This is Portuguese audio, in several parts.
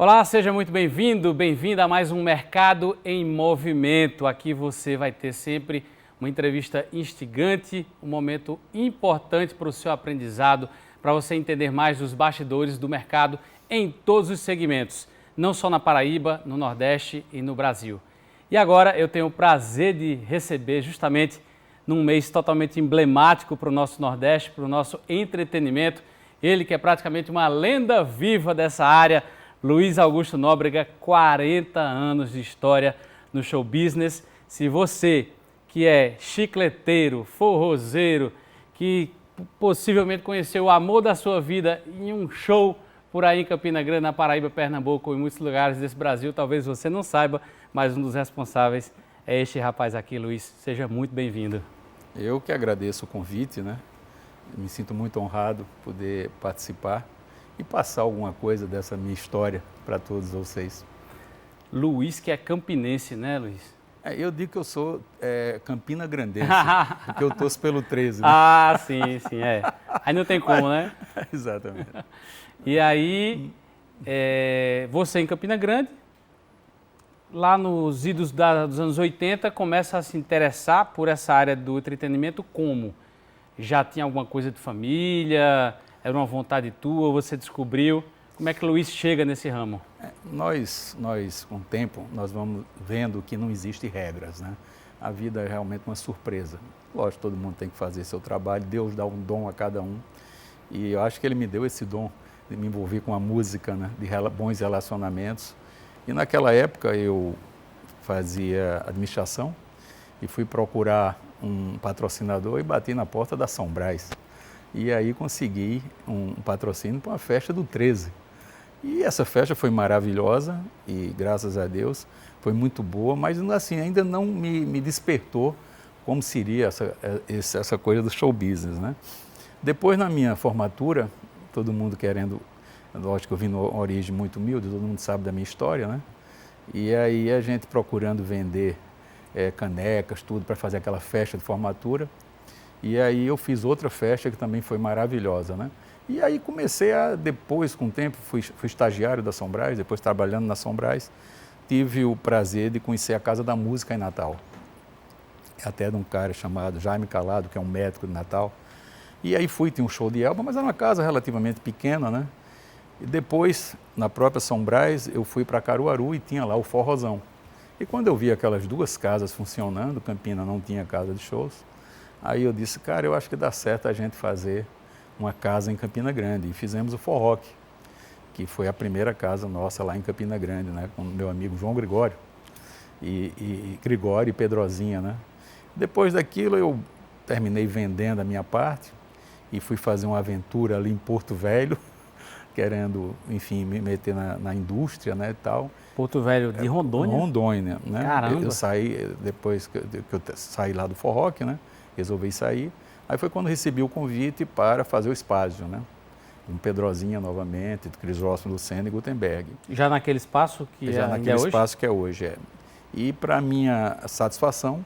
Olá, seja muito bem-vindo, bem-vinda a mais um Mercado em Movimento. Aqui você vai ter sempre uma entrevista instigante, um momento importante para o seu aprendizado, para você entender mais dos bastidores do mercado em todos os segmentos, não só na Paraíba, no Nordeste e no Brasil. E agora eu tenho o prazer de receber justamente num mês totalmente emblemático para o nosso Nordeste, para o nosso entretenimento, ele que é praticamente uma lenda viva dessa área, Luiz Augusto Nóbrega, 40 anos de história no show business. Se você que é chicleteiro, forrozeiro, que possivelmente conheceu o amor da sua vida em um show por aí em Campina Grande, na Paraíba, Pernambuco, em muitos lugares desse Brasil, talvez você não saiba, mas um dos responsáveis é este rapaz aqui, Luiz. Seja muito bem-vindo. Eu que agradeço o convite, né? Me sinto muito honrado poder participar e passar alguma coisa dessa minha história para todos vocês. Luiz, que é campinense, né, Luiz? Eu digo que eu sou Campina Grandense, porque eu torço pelo 13. Né? Ah, sim, é. Aí não tem como, né? Exatamente. E aí, você em Campina Grande, lá nos idos dos anos 80, começa a se interessar por essa área do entretenimento como? Já tinha alguma coisa de família? Era uma vontade tua? Você descobriu? Como é que o Luiz chega nesse ramo? Nós, com o tempo, nós vamos vendo que não existem regras, né? A vida é realmente uma surpresa. Lógico, todo mundo tem que fazer seu trabalho, Deus dá um dom a cada um. E eu acho que Ele me deu esse dom de me envolver com a música, né? De bons relacionamentos. E naquela época eu fazia administração e fui procurar um patrocinador e bati na porta da São Brás. E aí consegui um patrocínio para uma festa do 13. E essa festa foi maravilhosa e, graças a Deus, foi muito boa, mas assim, ainda não me despertou como seria essa coisa do show business, né? Depois, na minha formatura, todo mundo querendo, lógico que eu vim de uma origem muito humilde, todo mundo sabe da minha história, né? E aí a gente procurando vender canecas, tudo, para fazer aquela festa de formatura. E aí eu fiz outra festa que também foi maravilhosa, né? E aí comecei depois, com o tempo, fui estagiário da São Brás, depois trabalhando na São Brás, tive o prazer de conhecer a Casa da Música em Natal. Até de um cara chamado Jaime Calado, que é um médico de Natal. E aí tinha um show de Elba, mas era uma casa relativamente pequena, né? E depois, na própria São Brás, eu fui para Caruaru e tinha lá o Forrozão. E quando eu vi aquelas duas casas funcionando, Campina não tinha casa de shows, aí eu disse, cara, eu acho que dá certo a gente fazer uma casa em Campina Grande. E fizemos o Forroque, que foi a primeira casa nossa lá em Campina Grande, né? Com o meu amigo João Gregório, Gregório e Pedrozinha, né? Depois daquilo eu terminei vendendo a minha parte e fui fazer uma aventura ali em Porto Velho, querendo, enfim, me meter na indústria, né, e tal. Porto Velho de Rondônia? Rondônia, né? Caramba! Eu saí, depois que eu saí lá do Forroque, né? Resolvi sair. Aí foi quando recebi o convite para fazer o Espásio, né? Com Pedrozinha novamente, Cris Rossman, Lucena e Gutenberg. Já naquele espaço que já é naquele hoje? Espaço que é hoje, é. E para minha satisfação,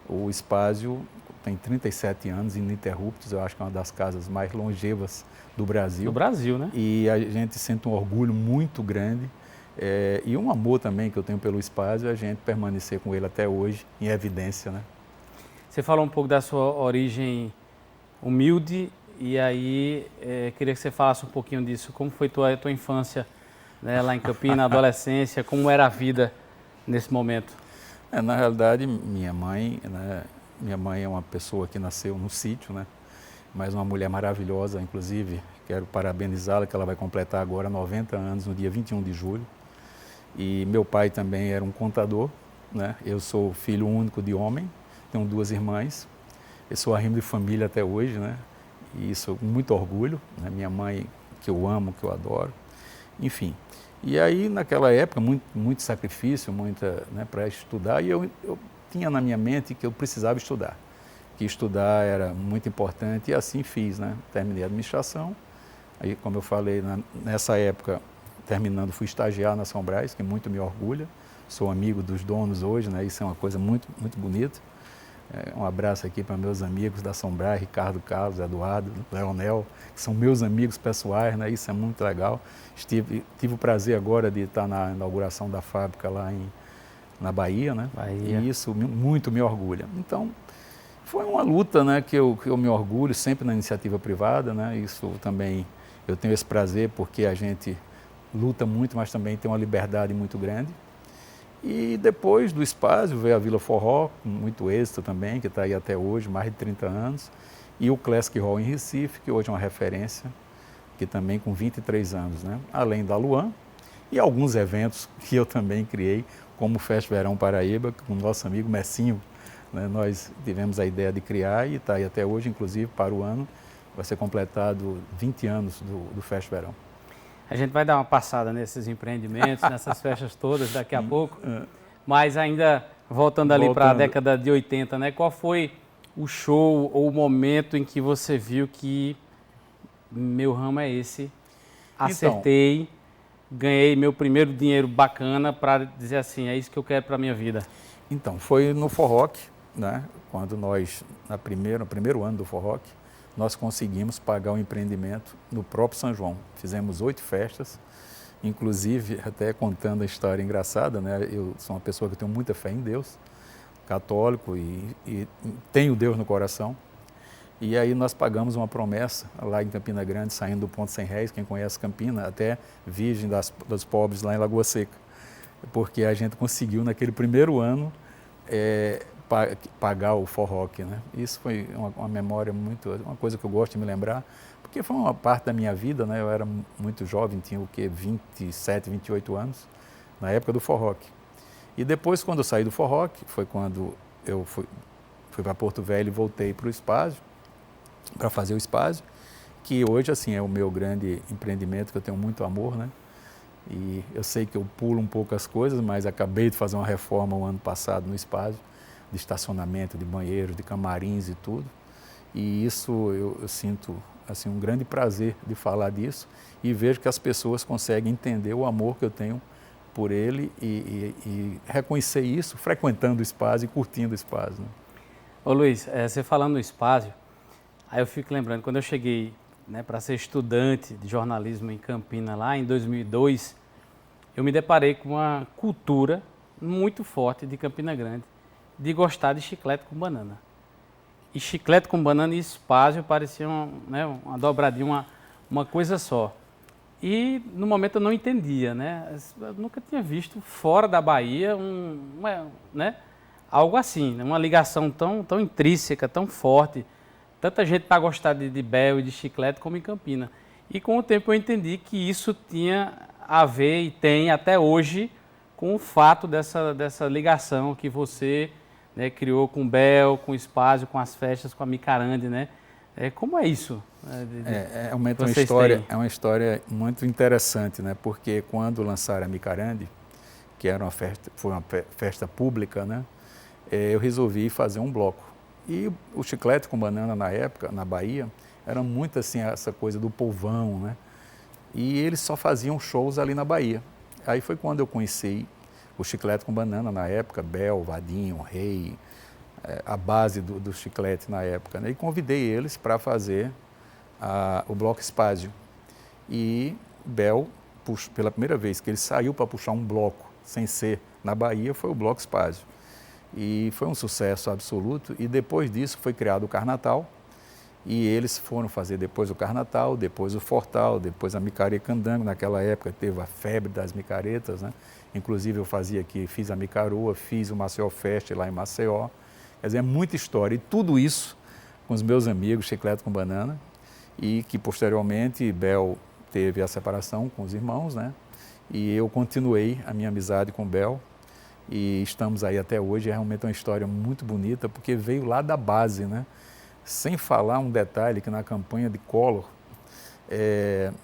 o Espásio tem 37 anos ininterruptos, eu acho que é uma das casas mais longevas do Brasil. Do Brasil, né? E a gente sente um orgulho muito grande e um amor também que eu tenho pelo Espásio, a gente permanecer com ele até hoje em evidência, né? Você falou um pouco da sua origem humilde e aí queria que você falasse um pouquinho disso. Como foi tua infância, né, lá em Campina, adolescência, como era a vida nesse momento? Na realidade, minha mãe é uma pessoa que nasceu no sítio, né? Mas uma mulher maravilhosa, inclusive, quero parabenizá-la, que ela vai completar agora 90 anos, no dia 21 de julho. E meu pai também era um contador, né? Eu sou filho único de homem, tenho duas irmãs, eu sou arrimo de família até hoje, né? E isso com muito orgulho, né? Minha mãe, que eu amo, que eu adoro, enfim. E aí, naquela época, muito sacrifício, né, para estudar, e eu tinha na minha mente que eu precisava estudar, que estudar era muito importante, e assim fiz, né? Terminei a administração, aí, como eu falei, nessa época, terminando, fui estagiar na São Brás, que muito me orgulha, sou amigo dos donos hoje, né? Isso é uma coisa muito bonita. Um abraço aqui para meus amigos da Sombrar, Ricardo Carlos, Eduardo, Leonel, que são meus amigos pessoais, né? Isso é muito legal. Tive o prazer agora de estar na inauguração da fábrica lá na Bahia, né? E isso muito me orgulha. Então, foi uma luta, né, que eu me orgulho sempre na iniciativa privada, né? Isso também, eu tenho esse prazer porque a gente luta muito, mas também tem uma liberdade muito grande. E depois do Spásio veio a Vila Forró, com muito êxito também, que está aí até hoje, mais de 30 anos. E o Classic Hall em Recife, que hoje é uma referência, que também com 23 anos, né? Além da Luan e alguns eventos que eu também criei, como o Fest Verão Paraíba, com o nosso amigo Messinho, né? Nós tivemos a ideia de criar e está aí até hoje, inclusive para o ano, vai ser completado 20 anos do Fest Verão. A gente vai dar uma passada nesses empreendimentos, nessas festas todas daqui a pouco, mas ainda voltando ali para a década de 80, né? Qual foi o show ou o momento em que você viu que meu ramo é esse, acertei, ganhei meu primeiro dinheiro bacana para dizer assim, é isso que eu quero para a minha vida? Então, foi no Forroc, né? Quando nós, no primeiro ano do Forroc, nós conseguimos pagar o empreendimento no próprio São João. Fizemos 8 festas, inclusive, até contando a história engraçada, né? Eu sou uma pessoa que tenho muita fé em Deus, católico e tenho Deus no coração. E aí nós pagamos uma promessa lá em Campina Grande, saindo do Ponto Sem Réis, quem conhece Campina, até Virgem dos Pobres lá em Lagoa Seca. Porque a gente conseguiu naquele primeiro ano pagar o Forroc, né? Isso foi uma memória uma coisa que eu gosto de me lembrar, porque foi uma parte da minha vida, né? Eu era muito jovem, tinha o quê? 27, 28 anos, na época do Forroc. E depois, quando eu saí do Forroc, foi quando eu fui para Porto Velho e voltei para o Spásio, para fazer o Spásio, que hoje, assim, é o meu grande empreendimento, que eu tenho muito amor, né? E eu sei que eu pulo um pouco as coisas, mas acabei de fazer uma reforma o ano passado no Spásio, de estacionamento, de banheiros, de camarins e tudo. E isso eu sinto assim, um grande prazer de falar disso e vejo que as pessoas conseguem entender o amor que eu tenho por ele e reconhecer isso frequentando o Spásio e curtindo o Spásio, né? Ô Luiz, você falando no Spásio, aí eu fico lembrando, quando eu cheguei, né, para ser estudante de jornalismo em Campina lá em 2002, eu me deparei com uma cultura muito forte de Campina Grande, de gostar de chiclete com banana. E chiclete com banana e Spásio pareciam, né, uma dobradinha, uma coisa só. E no momento eu não entendia, né? Eu nunca tinha visto fora da Bahia né, algo assim, uma ligação tão intrínseca, tão forte. Tanta gente para gostar de Bel e de chiclete como em Campina. E com o tempo eu entendi que isso tinha a ver e tem até hoje com o fato dessa ligação que você, né, criou com o Bel, com o Spásio, com as festas, com a Micarande, né? Como é isso? É uma história muito interessante, né? Porque quando lançaram a Micarande, que foi uma festa pública, né? Eu resolvi fazer um bloco. E o chiclete com banana na época, na Bahia, era muito assim essa coisa do povão, né? E eles só faziam shows ali na Bahia. Aí foi quando eu conheci o chiclete com banana na época, Bel, Vadinho, Rei, a base do chiclete na época, né? E convidei eles para fazer o bloco Spásio. E Bel, pela primeira vez que ele saiu para puxar um bloco sem ser na Bahia, foi o bloco Spásio. E foi um sucesso absoluto. E depois disso foi criado o Carnatal. E eles foram fazer depois o Carnatal, depois o Fortal, depois a Micareta Candango. Naquela época teve a febre das micaretas, né? Inclusive eu fiz a Micaroa, fiz o Maceió Fest lá em Maceió. Quer dizer, é muita história. E tudo isso com os meus amigos, chiclete com banana. E que posteriormente Bel teve a separação com os irmãos, né? E eu continuei a minha amizade com Bel. E estamos aí até hoje. É realmente uma história muito bonita, porque veio lá da base, né? Sem falar um detalhe que na campanha de Collor,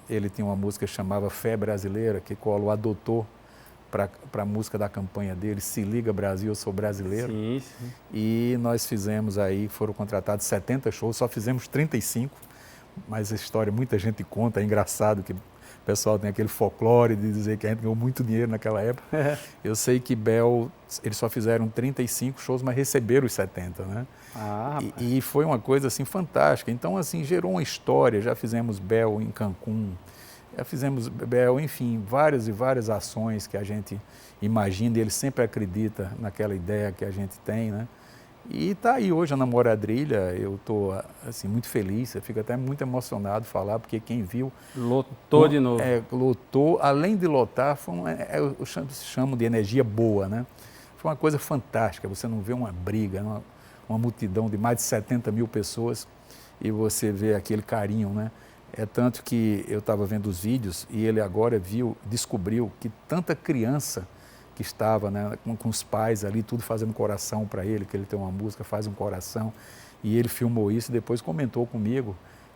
ele tinha uma música que chamava Fé Brasileira, que Collor adotou para a música da campanha dele, Se Liga Brasil, Eu Sou Brasileiro. Sim, sim. E nós fizemos aí, foram contratados 70 shows, só fizemos 35, mas a história muita gente conta, é engraçado que pessoal tem aquele folclore de dizer que a gente ganhou muito dinheiro naquela época. Eu sei que Bel, eles só fizeram 35 shows, mas receberam os 70, né? E foi uma coisa assim fantástica. Então, assim, gerou uma história. Já fizemos Bel em Cancún, já fizemos Bel, enfim, várias e várias ações que a gente imagina, e ele sempre acredita naquela ideia que a gente tem, né? E está aí hoje a Namoradrilha, eu estou assim, muito feliz, eu fico até muito emocionado de falar, porque quem viu... Lotou de novo. Lotou, além de lotar, foi eu chamo de energia boa, né? Foi uma coisa fantástica, você não vê uma briga, uma multidão de mais de 70 mil pessoas e você vê aquele carinho, né? É tanto que eu estava vendo os vídeos e ele agora descobriu que tanta criança que estava, né, com os pais ali, tudo fazendo coração para ele, que ele tem uma música, faz um coração, e ele filmou isso e depois comentou comigo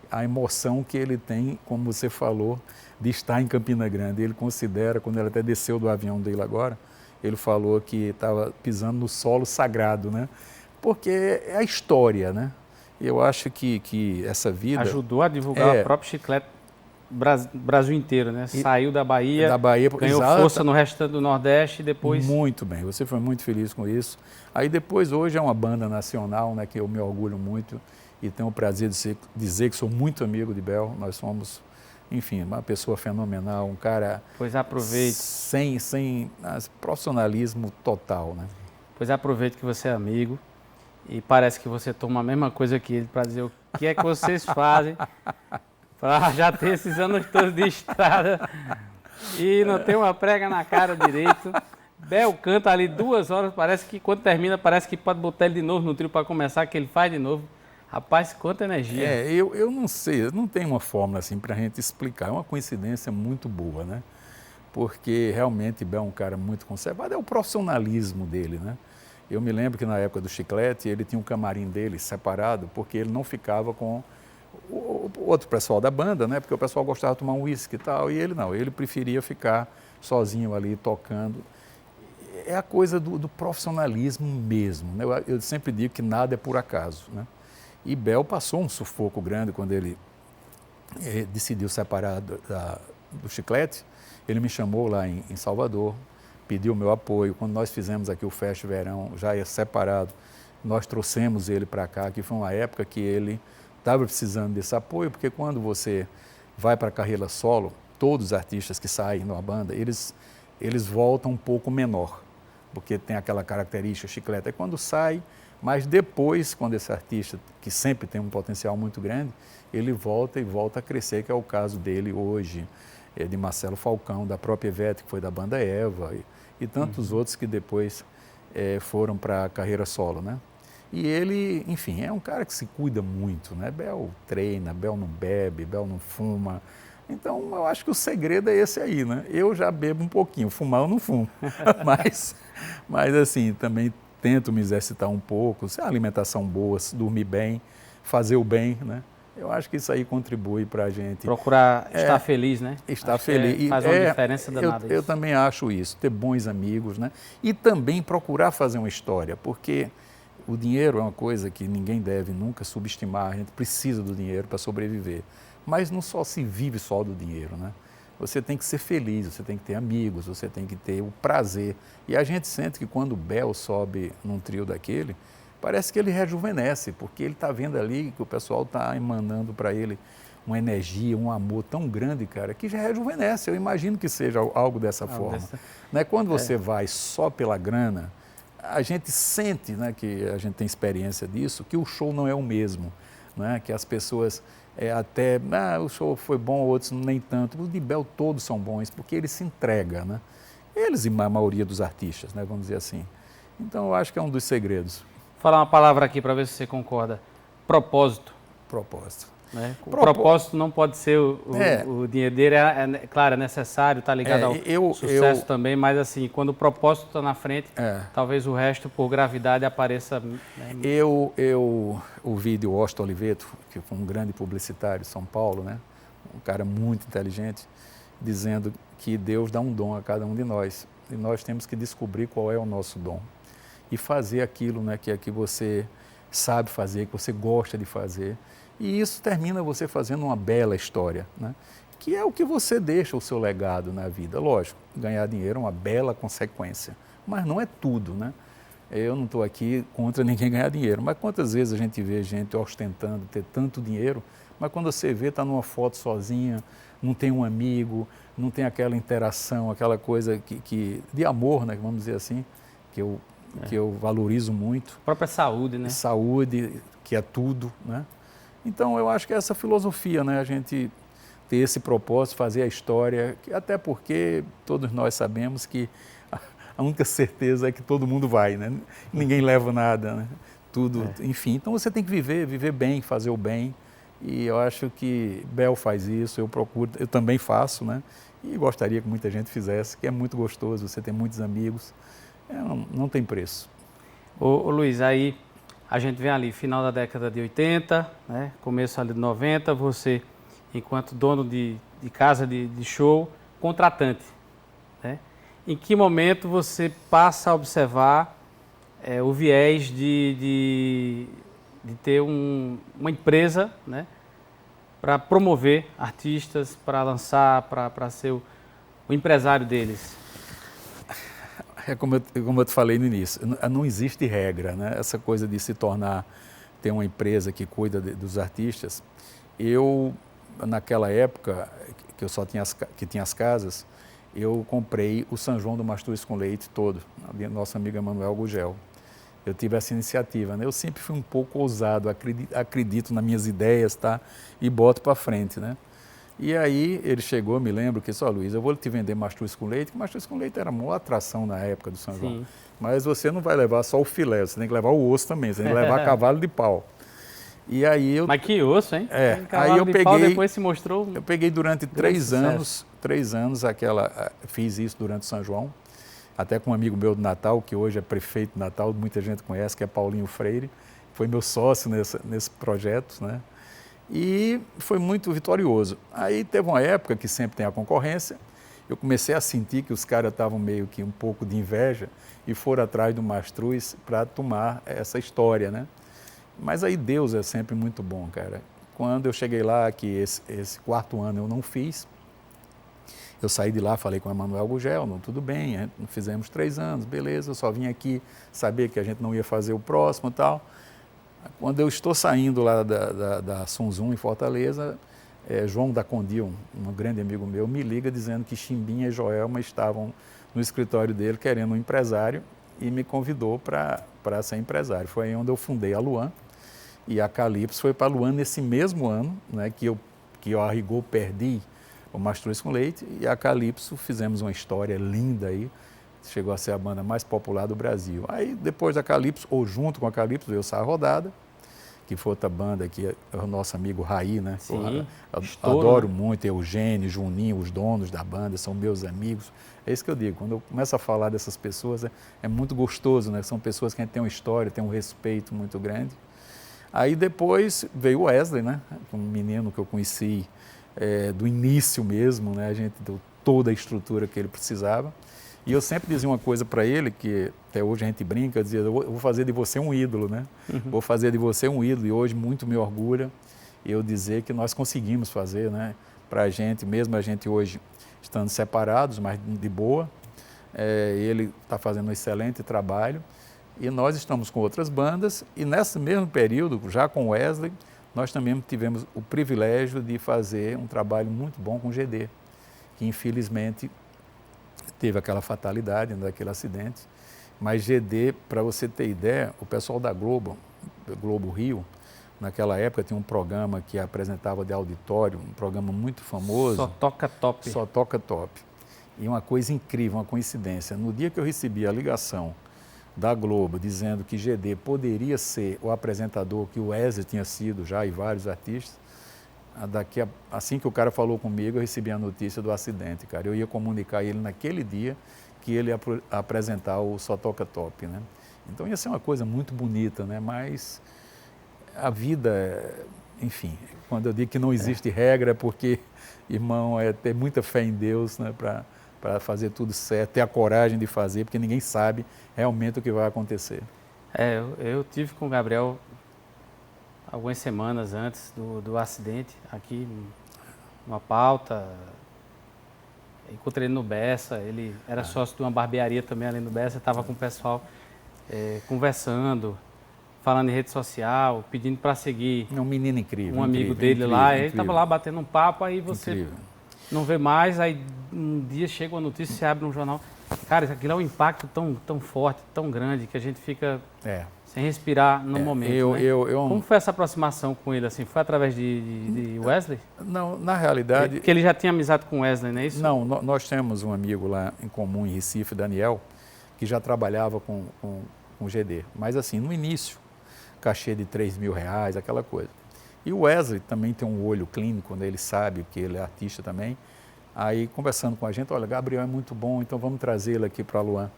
a emoção que ele tem, como você falou, de estar em Campina Grande. Ele considera, quando ele até desceu do avião dele agora, ele falou que estava pisando no solo sagrado, né? Porque é a história, né? Eu acho que essa vida... Ajudou a divulgar a própria Chiclete Brasil inteiro, né? Saiu da Bahia, ganhou força no resto do Nordeste e depois... Muito bem, você foi muito feliz com isso. Aí depois, hoje é uma banda nacional, né, que eu me orgulho muito e tenho o prazer de dizer que sou muito amigo de Bel. Nós somos, enfim, uma pessoa fenomenal, um cara... Pois aproveite. Sem profissionalismo total, né? Pois aproveite que você é amigo e parece que você toma a mesma coisa que ele para dizer o que é que vocês fazem para já ter esses anos todos de estrada e não ter uma prega na cara direito. Bel canta ali 2 horas, parece que quando termina, parece que pode botar ele de novo no trio para começar, que ele faz de novo. Rapaz, quanta energia. Eu não sei, não tem uma fórmula assim para a gente explicar, é uma coincidência muito boa, né? Porque realmente Bel é um cara muito conservado, é o profissionalismo dele, né? Eu me lembro que na época do Chiclete, ele tinha um camarim dele separado, porque ele não ficava com o outro pessoal da banda, né? Porque o pessoal gostava de tomar um uísque e tal, e ele não, ele preferia ficar sozinho ali tocando. É a coisa do profissionalismo mesmo, né? Eu sempre digo que nada é por acaso, né? E Bel passou um sufoco grande quando ele decidiu separar do Chiclete. Ele me chamou lá em Salvador, pediu o meu apoio. Quando nós fizemos aqui o Fest Verão, já ia separado, nós trouxemos ele para cá, que foi uma época que ele estava precisando desse apoio, porque quando você vai para a carreira solo, todos os artistas que saem numa banda, eles voltam um pouco menor, porque tem aquela característica Chiclete. É quando sai, mas depois, quando esse artista, que sempre tem um potencial muito grande, ele volta e volta a crescer, que é o caso dele hoje, de Marcelo Falcão, da própria Ivete, que foi da banda Eva, e tantos outros que depois foram para a carreira solo, né? E ele, enfim, é um cara que se cuida muito, né? Bel treina, Bel não bebe, Bel não fuma. Então, eu acho que o segredo é esse aí, né? Eu já bebo um pouquinho, fumar eu não fumo, mas assim, também tento me exercitar um pouco, se a alimentação boa, se dormir bem, fazer o bem, né? Eu acho que isso aí contribui para a gente... Procurar estar feliz, né? Estar feliz. Faz uma diferença danada eu também acho isso, ter bons amigos, né? E também procurar fazer uma história, porque o dinheiro é uma coisa que ninguém deve nunca subestimar, a gente precisa do dinheiro para sobreviver. Mas não só se vive só do dinheiro, né? Você tem que ser feliz, você tem que ter amigos, você tem que ter o prazer. E a gente sente que quando o Bel sobe num trio daquele, parece que ele rejuvenesce, porque ele está vendo ali que o pessoal está emanando para ele uma energia, um amor tão grande, cara, que já rejuvenesce. Eu imagino que seja algo dessa forma. Né? Quando você vai só pela grana, a gente sente, né, que a gente tem experiência disso, que o show não é o mesmo, né? Que as pessoas até, o show foi bom, outros nem tanto. Os de Bel todos são bons, porque ele se entrega, né? Eles e a maioria dos artistas, né, vamos dizer assim. Então, eu acho que é um dos segredos. Vou falar uma palavra aqui para ver se você concorda. Propósito. Propósito. Né? O propósito não pode ser o dinheiro dele, claro, é necessário, está ligado ao sucesso também, mas assim, quando o propósito está na frente, talvez o resto, por gravidade, apareça... Né? Eu ouvi de Washington Oliveto, que foi um grande publicitário de São Paulo, né? Um cara muito inteligente, dizendo que Deus dá um dom a cada um de nós, e nós temos que descobrir qual é o nosso dom e fazer aquilo, né, que você sabe fazer, que você gosta de fazer. E isso termina você fazendo uma bela história, né? que é o que você deixa o seu legado na vida. Lógico, ganhar dinheiro é uma bela consequência, mas não é tudo, né? Eu não estou aqui contra ninguém ganhar dinheiro, mas quantas vezes a gente vê gente ostentando ter tanto dinheiro, mas quando você vê, está numa foto sozinha, não tem um amigo, não tem aquela interação, aquela coisa de amor, né, vamos dizer assim, que eu valorizo muito. A própria saúde, né? Saúde, que é tudo, né? Então, eu acho que é essa filosofia, né? A gente ter esse propósito, fazer a história, até porque todos nós sabemos que a única certeza é que todo mundo vai, né? Ninguém leva nada, né? Tudo, enfim. Então, você tem que viver bem, fazer o bem. E eu acho que Bel faz isso, eu procuro, eu também faço, né? E gostaria que muita gente fizesse, que é muito gostoso, você tem muitos amigos, não tem preço. Ô Luiz, aí a gente vem ali, final da década de 80, né? Começo ali de 90, você, enquanto dono de casa de show, contratante, né? Em que momento você passa a observar o viés de ter uma empresa, né, para promover artistas, para lançar, para ser o empresário deles? É como eu te falei no início, não existe regra, né? Essa coisa de se tornar, ter uma empresa que cuida dos artistas. Eu, naquela época, que eu só tinha as casas, eu comprei o São João do Mastruz com Leite todo, nosso amigo Emanuel Gugel. Eu tive essa iniciativa, né? Eu sempre fui um pouco ousado, acredito nas minhas ideias, tá? E boto para frente, né? E aí ele chegou, me lembro, que disse, Luiz, eu vou te vender mastruz com leite, que mastruz com leite era a maior atração na época do São João. Sim. Mas você não vai levar só o filé, você tem que levar o osso também, você tem que levar cavalo de pau. E aí eu... Mas que osso, hein? Aí eu peguei... Pau depois se mostrou... Eu peguei durante 3 anos, fiz isso durante o São João, até com um amigo meu do Natal, que hoje é prefeito de Natal, muita gente conhece, que é Paulinho Freire, foi meu sócio nesse projeto, né? E foi muito vitorioso. Aí teve uma época que sempre tem a concorrência, eu comecei a sentir que os caras estavam meio que um pouco de inveja e foram atrás do Mastruz para tomar essa história, né? Mas aí Deus é sempre muito bom, cara. Quando eu cheguei lá, que esse 4º ano eu não fiz, eu saí de lá, falei com o Emanuel Gugel, não, tudo bem, fizemos 3 anos, beleza, eu só vim aqui saber que a gente não ia fazer o próximo e tal. Quando eu estou saindo lá da Sunzum, em Fortaleza, João da Condil, um grande amigo meu, me liga dizendo que Chimbinha e Joelma estavam no escritório dele querendo um empresário e me convidou para ser empresário. Foi aí onde eu fundei a Luan, e a Calypso foi para a Luan nesse mesmo ano, né, que eu a rigor perdi o Mastruz com Leite, e a Calypso fizemos uma história linda aí, chegou a ser a banda mais popular do Brasil. Aí depois da Calypso, ou junto com a Calypso, veio Sarra Rodada, que foi outra banda que é o nosso amigo Raí, né? Sim, adoro muito, Eugênio, Juninho, os donos da banda, são meus amigos. É isso que eu digo, quando eu começo a falar dessas pessoas, é muito gostoso, né? São pessoas que a gente tem uma história, tem um respeito muito grande. Aí depois veio o Wesley, né? Um menino que eu conheci do início mesmo, né? A gente deu toda a estrutura que ele precisava. E eu sempre dizia uma coisa para ele, que até hoje a gente brinca, eu dizia, eu vou fazer de você um ídolo, né? Vou fazer de você um ídolo, e hoje muito me orgulha eu dizer que nós conseguimos fazer, né? Para a gente, mesmo a gente hoje estando separados, mas de boa, ele está fazendo um excelente trabalho, e nós estamos com outras bandas, e nesse mesmo período, já com o Wesley, nós também tivemos o privilégio de fazer um trabalho muito bom com o GD, que infelizmente teve aquela fatalidade, daquele acidente, mas GD, para você ter ideia, o pessoal da Globo Rio, naquela época tinha um programa que apresentava de auditório, um programa muito famoso. Só Toca Top. Só Toca Top. E uma coisa incrível, uma coincidência, no dia que eu recebi a ligação da Globo dizendo que GD poderia ser o apresentador que o Wesley tinha sido já, e vários artistas, assim que o cara falou comigo, eu recebi a notícia do acidente, cara. Eu ia comunicar a ele naquele dia que ele ia apresentar o Só Toca Top, né? Então ia ser uma coisa muito bonita, né? Mas a vida, enfim, quando eu digo que não existe regra, é porque, irmão, é ter muita fé em Deus, né? Para fazer tudo certo, ter a coragem de fazer, porque ninguém sabe realmente o que vai acontecer. Eu tive com o Gabriel algumas semanas antes do acidente aqui uma pauta. Encontrei ele no Bessa, ele era sócio de uma barbearia também ali no Bessa, estava com o pessoal conversando, falando em rede social, pedindo para seguir. É um menino incrível. Um amigo incrível, dele incrível, lá, incrível. ele estava lá batendo um papo, aí você Incrível. não vê mais, aí um dia chega uma notícia, você abre um jornal. Cara, aquilo é um impacto tão forte, tão grande, que a gente fica sem respirar no momento. Né? Como foi essa aproximação com ele? Assim, foi através de Wesley? Não, na realidade... Porque ele já tinha amizade com Wesley, não é isso? Não, nós temos um amigo lá em comum em Recife, Daniel, que já trabalhava com o GD. Mas assim, no início, cachê de R$3.000, aquela coisa. E o Wesley também tem um olho clínico, né? Ele sabe que ele é artista também. Aí, conversando com a gente, olha, Gabriel é muito bom, então vamos trazê-lo aqui para a Luan.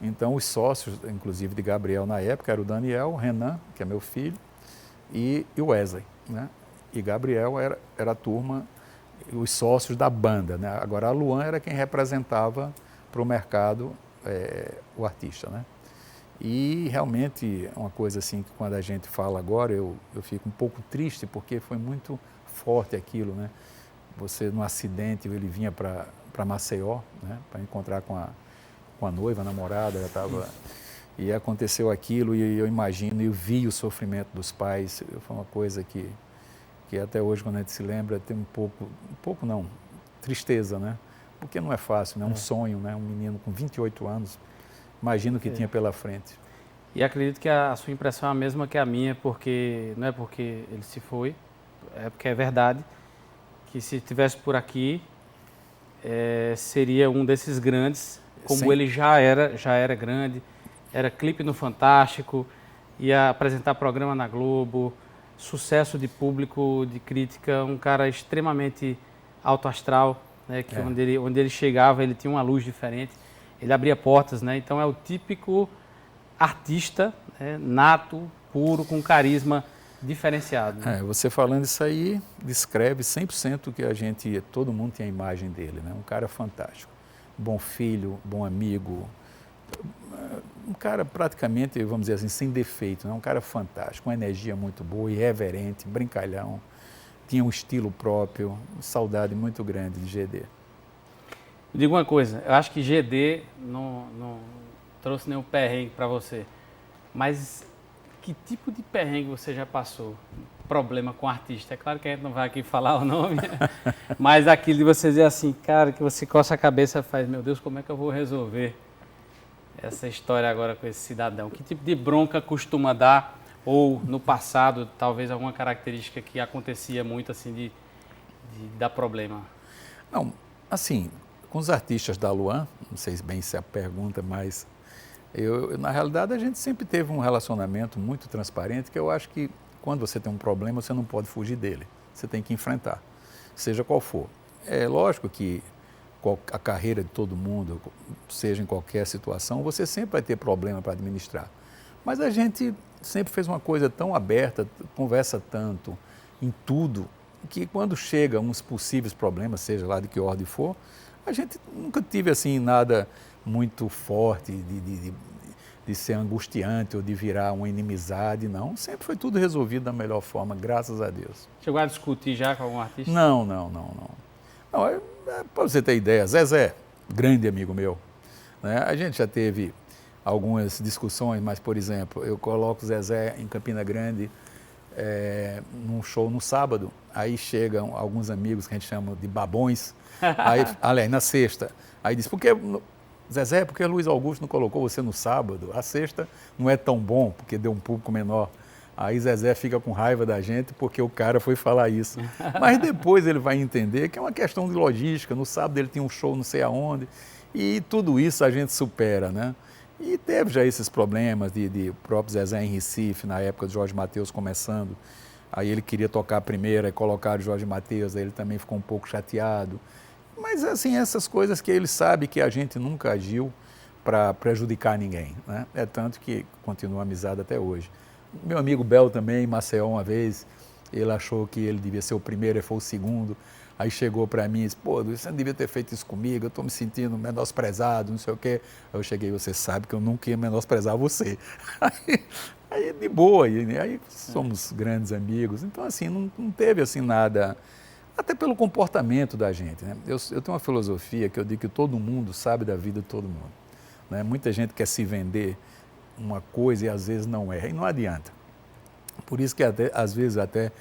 Então, os sócios, inclusive de Gabriel na época, era o Daniel, o Renan, que é meu filho, e o Wesley, né? E Gabriel era a turma, os sócios da banda, né? Agora, a Luan era quem representava para o mercado o artista, né? E realmente é uma coisa assim que quando a gente fala agora, eu fico um pouco triste, porque foi muito forte aquilo, né? Você, no acidente, ele vinha para Maceió, né? Para encontrar com a noiva, a namorada, ela estava... E aconteceu aquilo, e eu imagino, eu vi o sofrimento dos pais, foi uma coisa que até hoje, quando a gente se lembra, tem um pouco não, tristeza, né? Porque não é fácil, né? Um sonho, né? Um menino com 28 anos, imagino o que tinha pela frente. E acredito que a sua impressão é a mesma que a minha, porque não é porque ele se foi, é porque é verdade, que se estivesse por aqui, seria um desses grandes, como Sim. ele já era grande, era clipe no Fantástico, ia apresentar programa na Globo, sucesso de público, de crítica, um cara extremamente alto astral, né, que onde ele chegava, ele tinha uma luz diferente, ele abria portas, né, então é o típico artista, né, nato, puro, com carisma diferenciado. Né? Você falando isso aí, descreve 100% o que todo mundo tem a imagem dele, né? Um cara fantástico, bom filho, bom amigo, um cara praticamente, vamos dizer assim, sem defeito, né? Um cara fantástico, uma energia muito boa, irreverente, brincalhão, tinha um estilo próprio, saudade muito grande de GD. Me diga uma coisa, eu acho que GD não trouxe nenhum perrengue para você, mas que tipo de perrengue você já passou? Problema com artista? É claro que a gente não vai aqui falar o nome, mas aquilo de você dizer assim, cara, que você coça a cabeça e faz, meu Deus, como é que eu vou resolver essa história agora com esse cidadão? Que tipo de bronca costuma dar? Ou no passado, talvez alguma característica que acontecia muito assim de dar problema? Não, assim, com os artistas da Luan, não sei bem se é a pergunta, mas na realidade a gente sempre teve um relacionamento muito transparente, que eu acho que quando você tem um problema você não pode fugir dele, você tem que enfrentar, seja qual for. É lógico que a carreira de todo mundo, seja em qualquer situação, você sempre vai ter problema para administrar. Mas a gente sempre fez uma coisa tão aberta, conversa tanto em tudo, que quando chega uns possíveis problemas, seja lá de que ordem for, a gente nunca tive assim nada muito forte de ser angustiante ou de virar uma inimizade, não. Sempre foi tudo resolvido da melhor forma, graças a Deus. Chegou a discutir já com algum artista? Não. Para você ter ideia, Zezé, grande amigo meu, né? A gente já teve algumas discussões, mas, por exemplo, eu coloco o Zezé em Campina Grande num show no sábado, aí chegam alguns amigos que a gente chama de babões, aí, aliás, na sexta, aí diz, Zezé, por que Luiz Augusto não colocou você no sábado? A sexta não é tão bom, porque deu um público menor. Aí Zezé fica com raiva da gente porque o cara foi falar isso. Mas depois ele vai entender que é uma questão de logística. No sábado ele tinha um show não sei aonde. E tudo isso a gente supera, né? E teve já esses problemas de próprio Zezé em Recife, na época de Jorge Mateus começando. Aí ele queria tocar a primeira e colocar o Jorge Mateus, aí ele também ficou um pouco chateado. Mas assim, essas coisas que ele sabe que a gente nunca agiu para prejudicar ninguém, né? É tanto que continua a amizade até hoje. Meu amigo Bel também, em Maceió, uma vez, ele achou que ele devia ser o primeiro e foi o segundo. Aí chegou para mim e disse, pô, você não devia ter feito isso comigo, eu estou me sentindo menosprezado, não sei o quê. Aí eu cheguei, você sabe que eu nunca ia menosprezar você. Aí de boa, aí somos grandes amigos. Então, assim, não teve assim nada... Até pelo comportamento da gente, né? Eu tenho uma filosofia que eu digo que todo mundo sabe da vida de todo mundo, né? Muita gente quer se vender uma coisa e às vezes não é, e não adianta. Por isso que às vezes até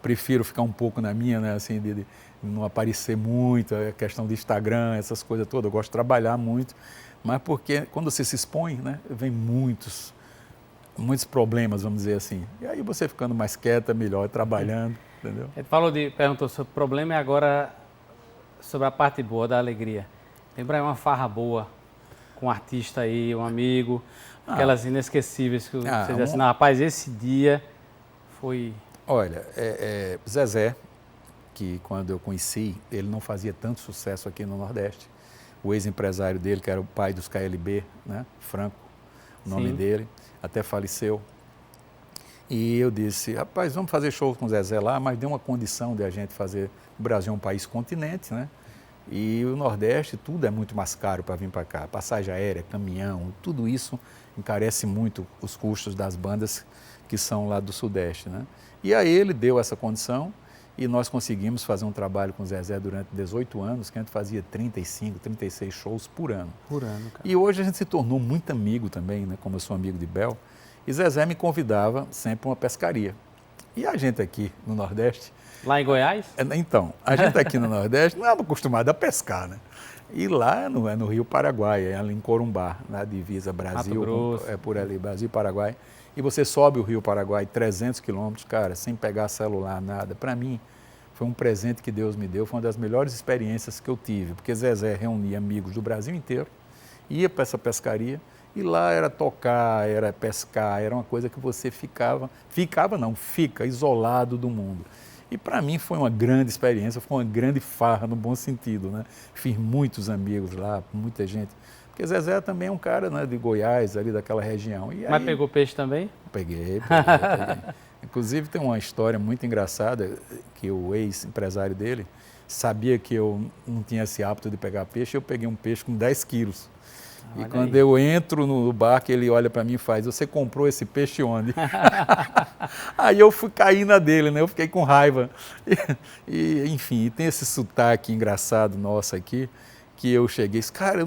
prefiro ficar um pouco na minha, né? Assim, de não aparecer muito, a questão do Instagram, essas coisas todas. Eu gosto de trabalhar muito, mas porque quando você se expõe, né? Vem muitos problemas, vamos dizer assim. E aí você ficando mais quieta, melhor, trabalhando, entendeu? Ele perguntou sobre o problema e agora sobre a parte boa da alegria. Lembra aí uma farra boa com um artista aí, um amigo, aquelas inesquecíveis que você diz assim, não, rapaz, esse dia foi... Olha, Zezé, que quando eu conheci, ele não fazia tanto sucesso aqui no Nordeste. O ex-empresário dele, que era o pai dos KLB, né? Franco, o nome dele, até faleceu. E eu disse, rapaz, vamos fazer show com o Zezé lá, mas deu uma condição de a gente fazer... O Brasil é um país continente, né? E o Nordeste, tudo é muito mais caro para vir para cá. Passagem aérea, caminhão, tudo isso encarece muito os custos das bandas que são lá do Sudeste, né? E aí ele deu essa condição e nós conseguimos fazer um trabalho com o Zezé durante 18 anos, que a gente fazia 35, 36 shows por ano. Por ano, cara. E hoje a gente se tornou muito amigo também, né? Como eu sou amigo de Bel. E Zezé me convidava sempre para uma pescaria. E a gente aqui no Nordeste... Lá em Goiás? Então, a gente aqui no Nordeste não é acostumado a pescar, né? E lá é no Rio Paraguai, é ali em Corumbá, na divisa Brasil, é por ali, Brasil e Paraguai. E você sobe o Rio Paraguai 300 quilômetros, cara, sem pegar celular, nada. Para mim, foi um presente que Deus me deu, foi uma das melhores experiências que eu tive, porque Zezé reunia amigos do Brasil inteiro, ia para essa pescaria, e lá era tocar, era pescar, era uma coisa que você fica isolado do mundo. E para mim foi uma grande experiência, foi uma grande farra no bom sentido, né? Fiz muitos amigos lá, muita gente. Porque Zezé também é um cara, né, de Goiás, ali daquela região. E mas pegou peixe também? Peguei. Inclusive tem uma história muito engraçada, que o ex-empresário dele sabia que eu não tinha esse hábito de pegar peixe, eu peguei um peixe com 10 quilos. E quando eu entro no barco, ele olha para mim e faz, você comprou esse peixe onde? Aí eu fui cair na dele, né? Eu fiquei com raiva. Enfim, tem esse sotaque engraçado nosso aqui, que eu cheguei e disse, cara,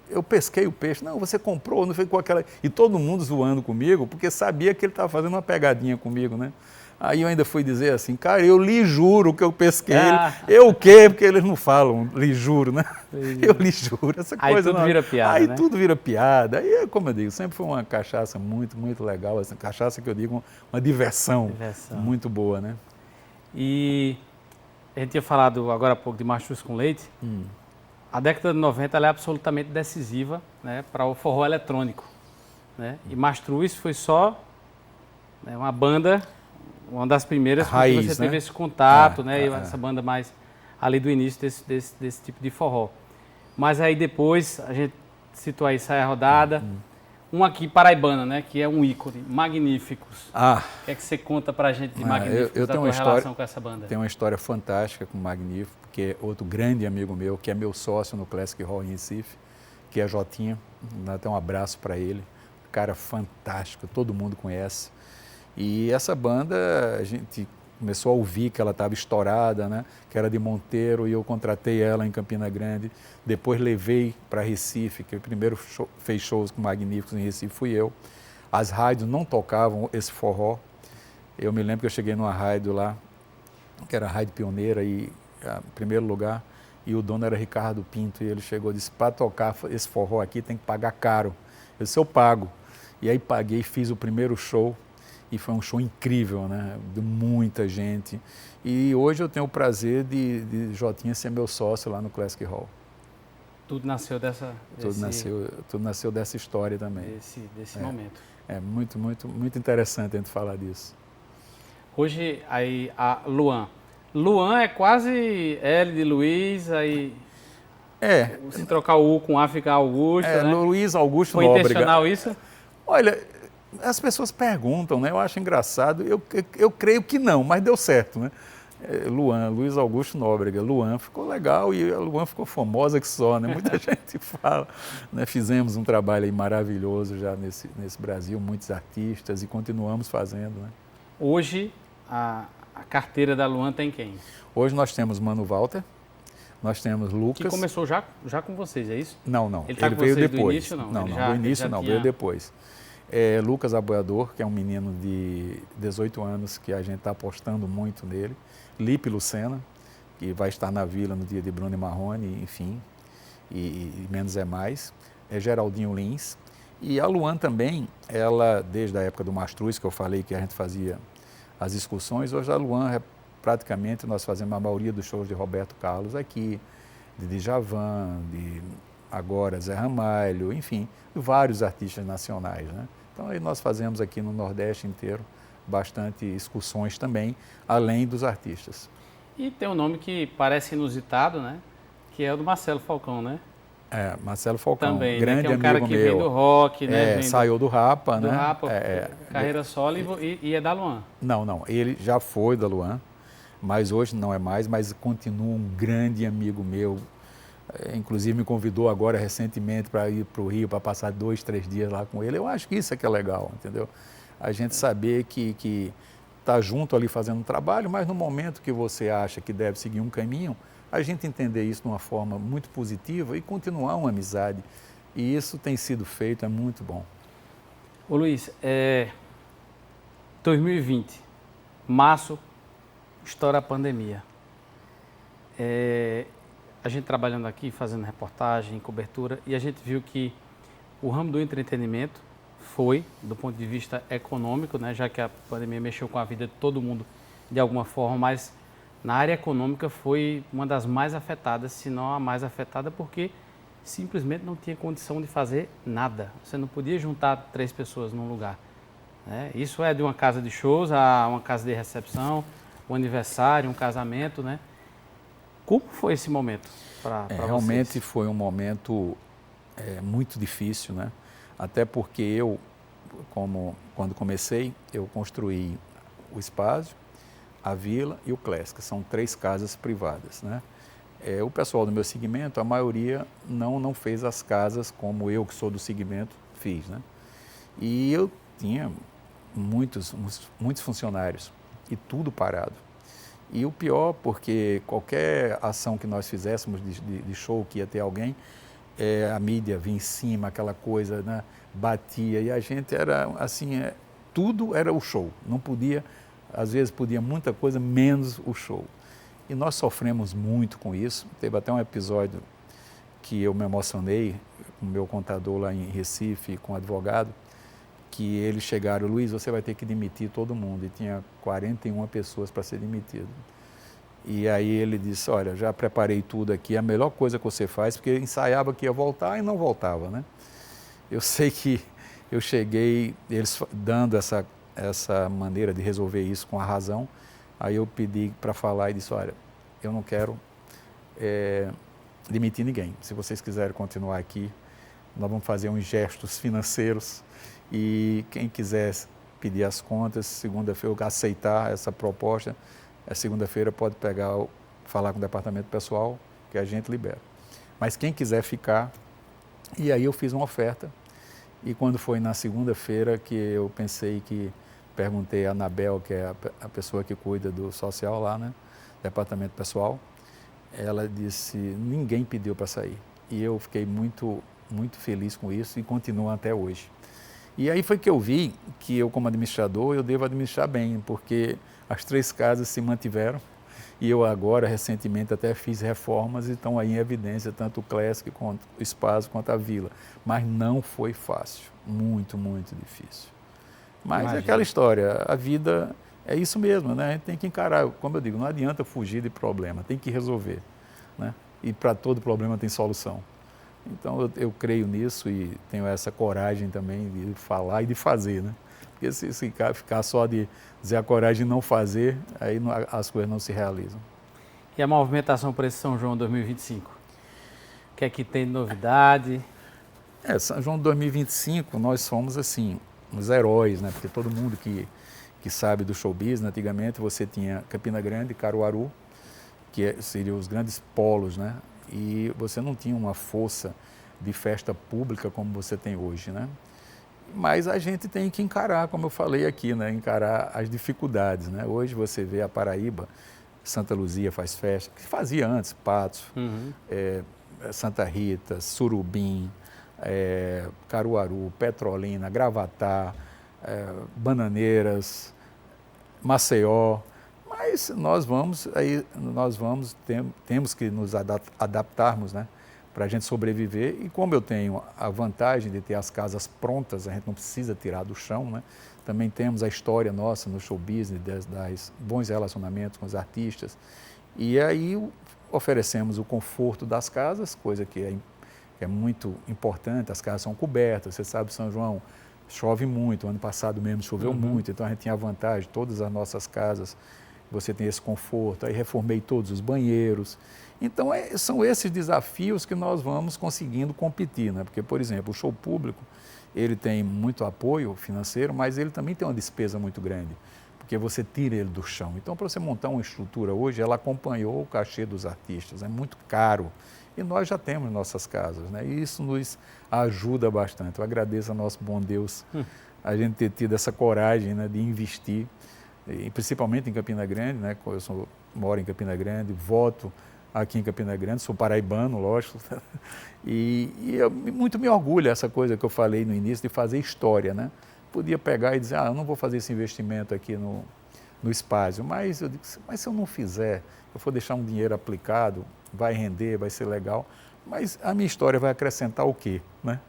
eu pesquei o peixe. Não, você comprou, não foi com aquela... E todo mundo zoando comigo, porque sabia que ele estava fazendo uma pegadinha comigo, né? Aí eu ainda fui dizer assim, cara, eu lhe juro que eu pesquei. Eu o quê? Porque eles não falam, lhe juro, né? Eu lhe juro, essa aí coisa. Aí tudo vira piada, Aí né? tudo vira piada. Aí, como eu digo, sempre foi uma cachaça muito, muito legal. Essa cachaça que eu digo, uma diversão muito boa, né? E a gente tinha falado agora há pouco de mastruz com leite. A década de 90 ela é absolutamente decisiva, né, para o forró eletrônico, né? E Mastruz foi só, né, uma banda, uma das primeiras com que você teve esse contato, né? E essa banda mais ali do início desse tipo de forró. Mas aí depois a gente citou aí Saia Rodada, um aqui paraibana, né, que é um ícone, Magníficos. O que é que você conta pra gente de Magníficos, da tua relação com essa banda? Tem uma história fantástica com Magníficos, que é outro grande amigo meu, que é meu sócio no Classic Hall em Recife, que é Jotinha, até um abraço para ele, cara fantástico, todo mundo conhece. E essa banda, a gente começou a ouvir que ela estava estourada, né? Que era de Monteiro, e eu contratei ela em Campina Grande. Depois levei para Recife, que o primeiro fez shows com Magníficos em Recife fui eu. As rádios não tocavam esse forró. Eu me lembro que eu cheguei numa rádio lá, que era a Rádio Pioneira, em primeiro lugar, e o dono era Ricardo Pinto, e ele chegou e disse, para tocar esse forró aqui tem que pagar caro. Eu disse, eu pago. E aí paguei, fiz o primeiro show, e foi um show incrível, né? De muita gente. E hoje eu tenho o prazer de Jotinha ser meu sócio lá no Classic Hall. Tudo nasceu Tudo nasceu dessa história também. Desse momento. É muito, muito, muito interessante a gente falar disso. Hoje, aí, a Luan. Luan é quase L de Luiz, aí... Se trocar o U com A fica Augusto, né? Luiz Augusto Foi Nóbrega. Foi intencional isso? Olha, as pessoas perguntam, né? Eu acho engraçado. Eu creio que não, mas deu certo, né? Luan, Luiz Augusto Nóbrega. Luan ficou legal e a Luan ficou famosa que só, né? Muita gente fala. Né? Fizemos um trabalho aí maravilhoso já nesse Brasil, muitos artistas, e continuamos fazendo, né? Hoje, a a carteira da Luan tem quem? Hoje nós temos Mano Walter, nós temos Lucas. Que começou já com vocês, é isso? Não. Ele tá com veio vocês depois. do início, não? Do início não, veio depois. Lucas Aboiador, que é um menino de 18 anos, que a gente está apostando muito nele. Lipe Lucena, que vai estar na Vila no dia de Bruno e Marrone, enfim, e menos é mais. Geraldinho Lins. E a Luan também, ela, desde a época do Mastruz, que eu falei que a gente fazia as excursões, hoje a Luan, praticamente, nós fazemos a maioria dos shows de Roberto Carlos aqui, de Djavan, de agora Zé Ramalho, enfim, vários artistas nacionais, né? Então aí nós fazemos aqui no Nordeste inteiro bastante excursões também, além dos artistas. E tem um nome que parece inusitado, né? Que é o do Marcelo Falcão, né? Marcelo Falcão, também, grande né? Que é um amigo cara que meu. vem do rock, né? Saiu do Rapa, do né? Rapa, carreira solo e é da Luan. Não, ele já foi da Luan, mas hoje não é mais, mas continua um grande amigo meu. Inclusive me convidou agora recentemente para ir para o Rio, para passar 2, 3 dias lá com ele. Eu acho que isso é que é legal, entendeu? A gente saber que está junto ali fazendo um trabalho, mas no momento que você acha que deve seguir um caminho, a gente entender isso de uma forma muito positiva e continuar uma amizade. E isso tem sido feito, é muito bom. Ô Luiz, 2020, março, estoura a pandemia. A gente trabalhando aqui, fazendo reportagem, cobertura, e a gente viu que o ramo do entretenimento foi, do ponto de vista econômico, né, já que a pandemia mexeu com a vida de todo mundo de alguma forma, mas na área econômica foi uma das mais afetadas, se não a mais afetada, porque simplesmente não tinha condição de fazer nada. Você não podia juntar 3 pessoas num lugar, né? Isso é de uma casa de shows a uma casa de recepção, um aniversário, um casamento, né? Como foi esse momento para vocês? Realmente foi um momento muito difícil, né? Até porque eu, quando comecei, eu construí o Espaço, a Vila e o Classic, são 3 casas privadas, né? O pessoal do meu segmento, a maioria não fez as casas como eu, que sou do segmento, fiz, né? E eu tinha muitos funcionários e tudo parado. E o pior, porque qualquer ação que nós fizéssemos de show que ia ter alguém, a mídia vinha em cima, aquela coisa, né? Batia, e a gente era assim, tudo era o show, não podia, às vezes podia muita coisa, menos o show. E nós sofremos muito com isso. Teve até um episódio que eu me emocionei com o meu contador lá em Recife, com o advogado, que eles chegaram: Luiz, você vai ter que demitir todo mundo. E tinha 41 pessoas para ser demitido. E aí ele disse: olha, já preparei tudo aqui, a melhor coisa que você faz, porque ensaiava que ia voltar e não voltava, né? Eu sei que eu cheguei, eles dando essa maneira de resolver isso com a razão, aí eu pedi para falar e disse: olha, eu não quero demitir ninguém. Se vocês quiserem continuar aqui, nós vamos fazer uns gestos financeiros e quem quiser pedir as contas, segunda-feira, aceitar essa proposta, segunda-feira pode falar com o departamento pessoal que a gente libera. Mas quem quiser ficar, e aí eu fiz uma oferta, e quando foi na segunda-feira que eu perguntei a Anabel, que é a pessoa que cuida do social lá, né, departamento pessoal, ela disse: ninguém pediu para sair. E eu fiquei muito, muito feliz com isso e continuo até hoje. E aí foi que eu vi que eu, como administrador, eu devo administrar bem, porque as 3 casas se mantiveram e eu agora, recentemente, até fiz reformas e estão aí em evidência, tanto o Classic, quanto o Espaço, quanto a Vila. Mas não foi fácil, muito, muito difícil. Mas Imagina. É aquela história, a vida é isso mesmo, né? A gente tem que encarar, como eu digo, não adianta fugir de problema, tem que resolver, né? E para todo problema tem solução. Então eu creio nisso e tenho essa coragem também de falar e de fazer, né? Porque se ficar só de dizer a coragem de não fazer, aí as coisas não se realizam. E a movimentação para esse São João 2025? O que é que tem de novidade? São João 2025, nós somos assim, os heróis, né? Porque todo mundo que sabe do showbiz, né? Antigamente você tinha Campina Grande, Caruaru, que seriam os grandes polos, né? E você não tinha uma força de festa pública como você tem hoje, né? Mas a gente tem que encarar, como eu falei aqui, né? Encarar as dificuldades, né? Hoje você vê a Paraíba, Santa Luzia faz festa, que fazia antes, Patos, Santa Rita, Surubim, Caruaru, Petrolina, Gravatá, Bananeiras, Maceió. Mas temos que nos adaptarmos, né? Para a gente sobreviver. E como eu tenho a vantagem de ter as casas prontas, a gente não precisa tirar do chão, né? Também temos a história nossa no show business, das bons relacionamentos com os artistas. E aí oferecemos o conforto das casas, coisa que é muito importante. As casas são cobertas, você sabe, São João chove muito, ano passado mesmo choveu muito, então a gente tinha a vantagem, todas as nossas casas, você tem esse conforto. Aí reformei todos os banheiros. Então, são esses desafios que nós vamos conseguindo competir, né? Porque, por exemplo, o show público, ele tem muito apoio financeiro, mas ele também tem uma despesa muito grande, porque você tira ele do chão. Então, para você montar uma estrutura hoje, ela acompanhou o cachê dos artistas, é muito caro. E nós já temos nossas casas, né? E isso nos ajuda bastante. Eu agradeço ao nosso bom Deus a gente ter tido essa coragem, né, de investir, e principalmente em Campina Grande, né? Moro em Campina Grande, voto aqui em Campina Grande, sou paraibano, lógico, e muito me orgulha essa coisa que eu falei no início de fazer história, né? Podia pegar e dizer, eu não vou fazer esse investimento aqui no espaço, mas eu digo, mas se eu não fizer, eu for deixar um dinheiro aplicado, vai render, vai ser legal, mas a minha história vai acrescentar o quê, né?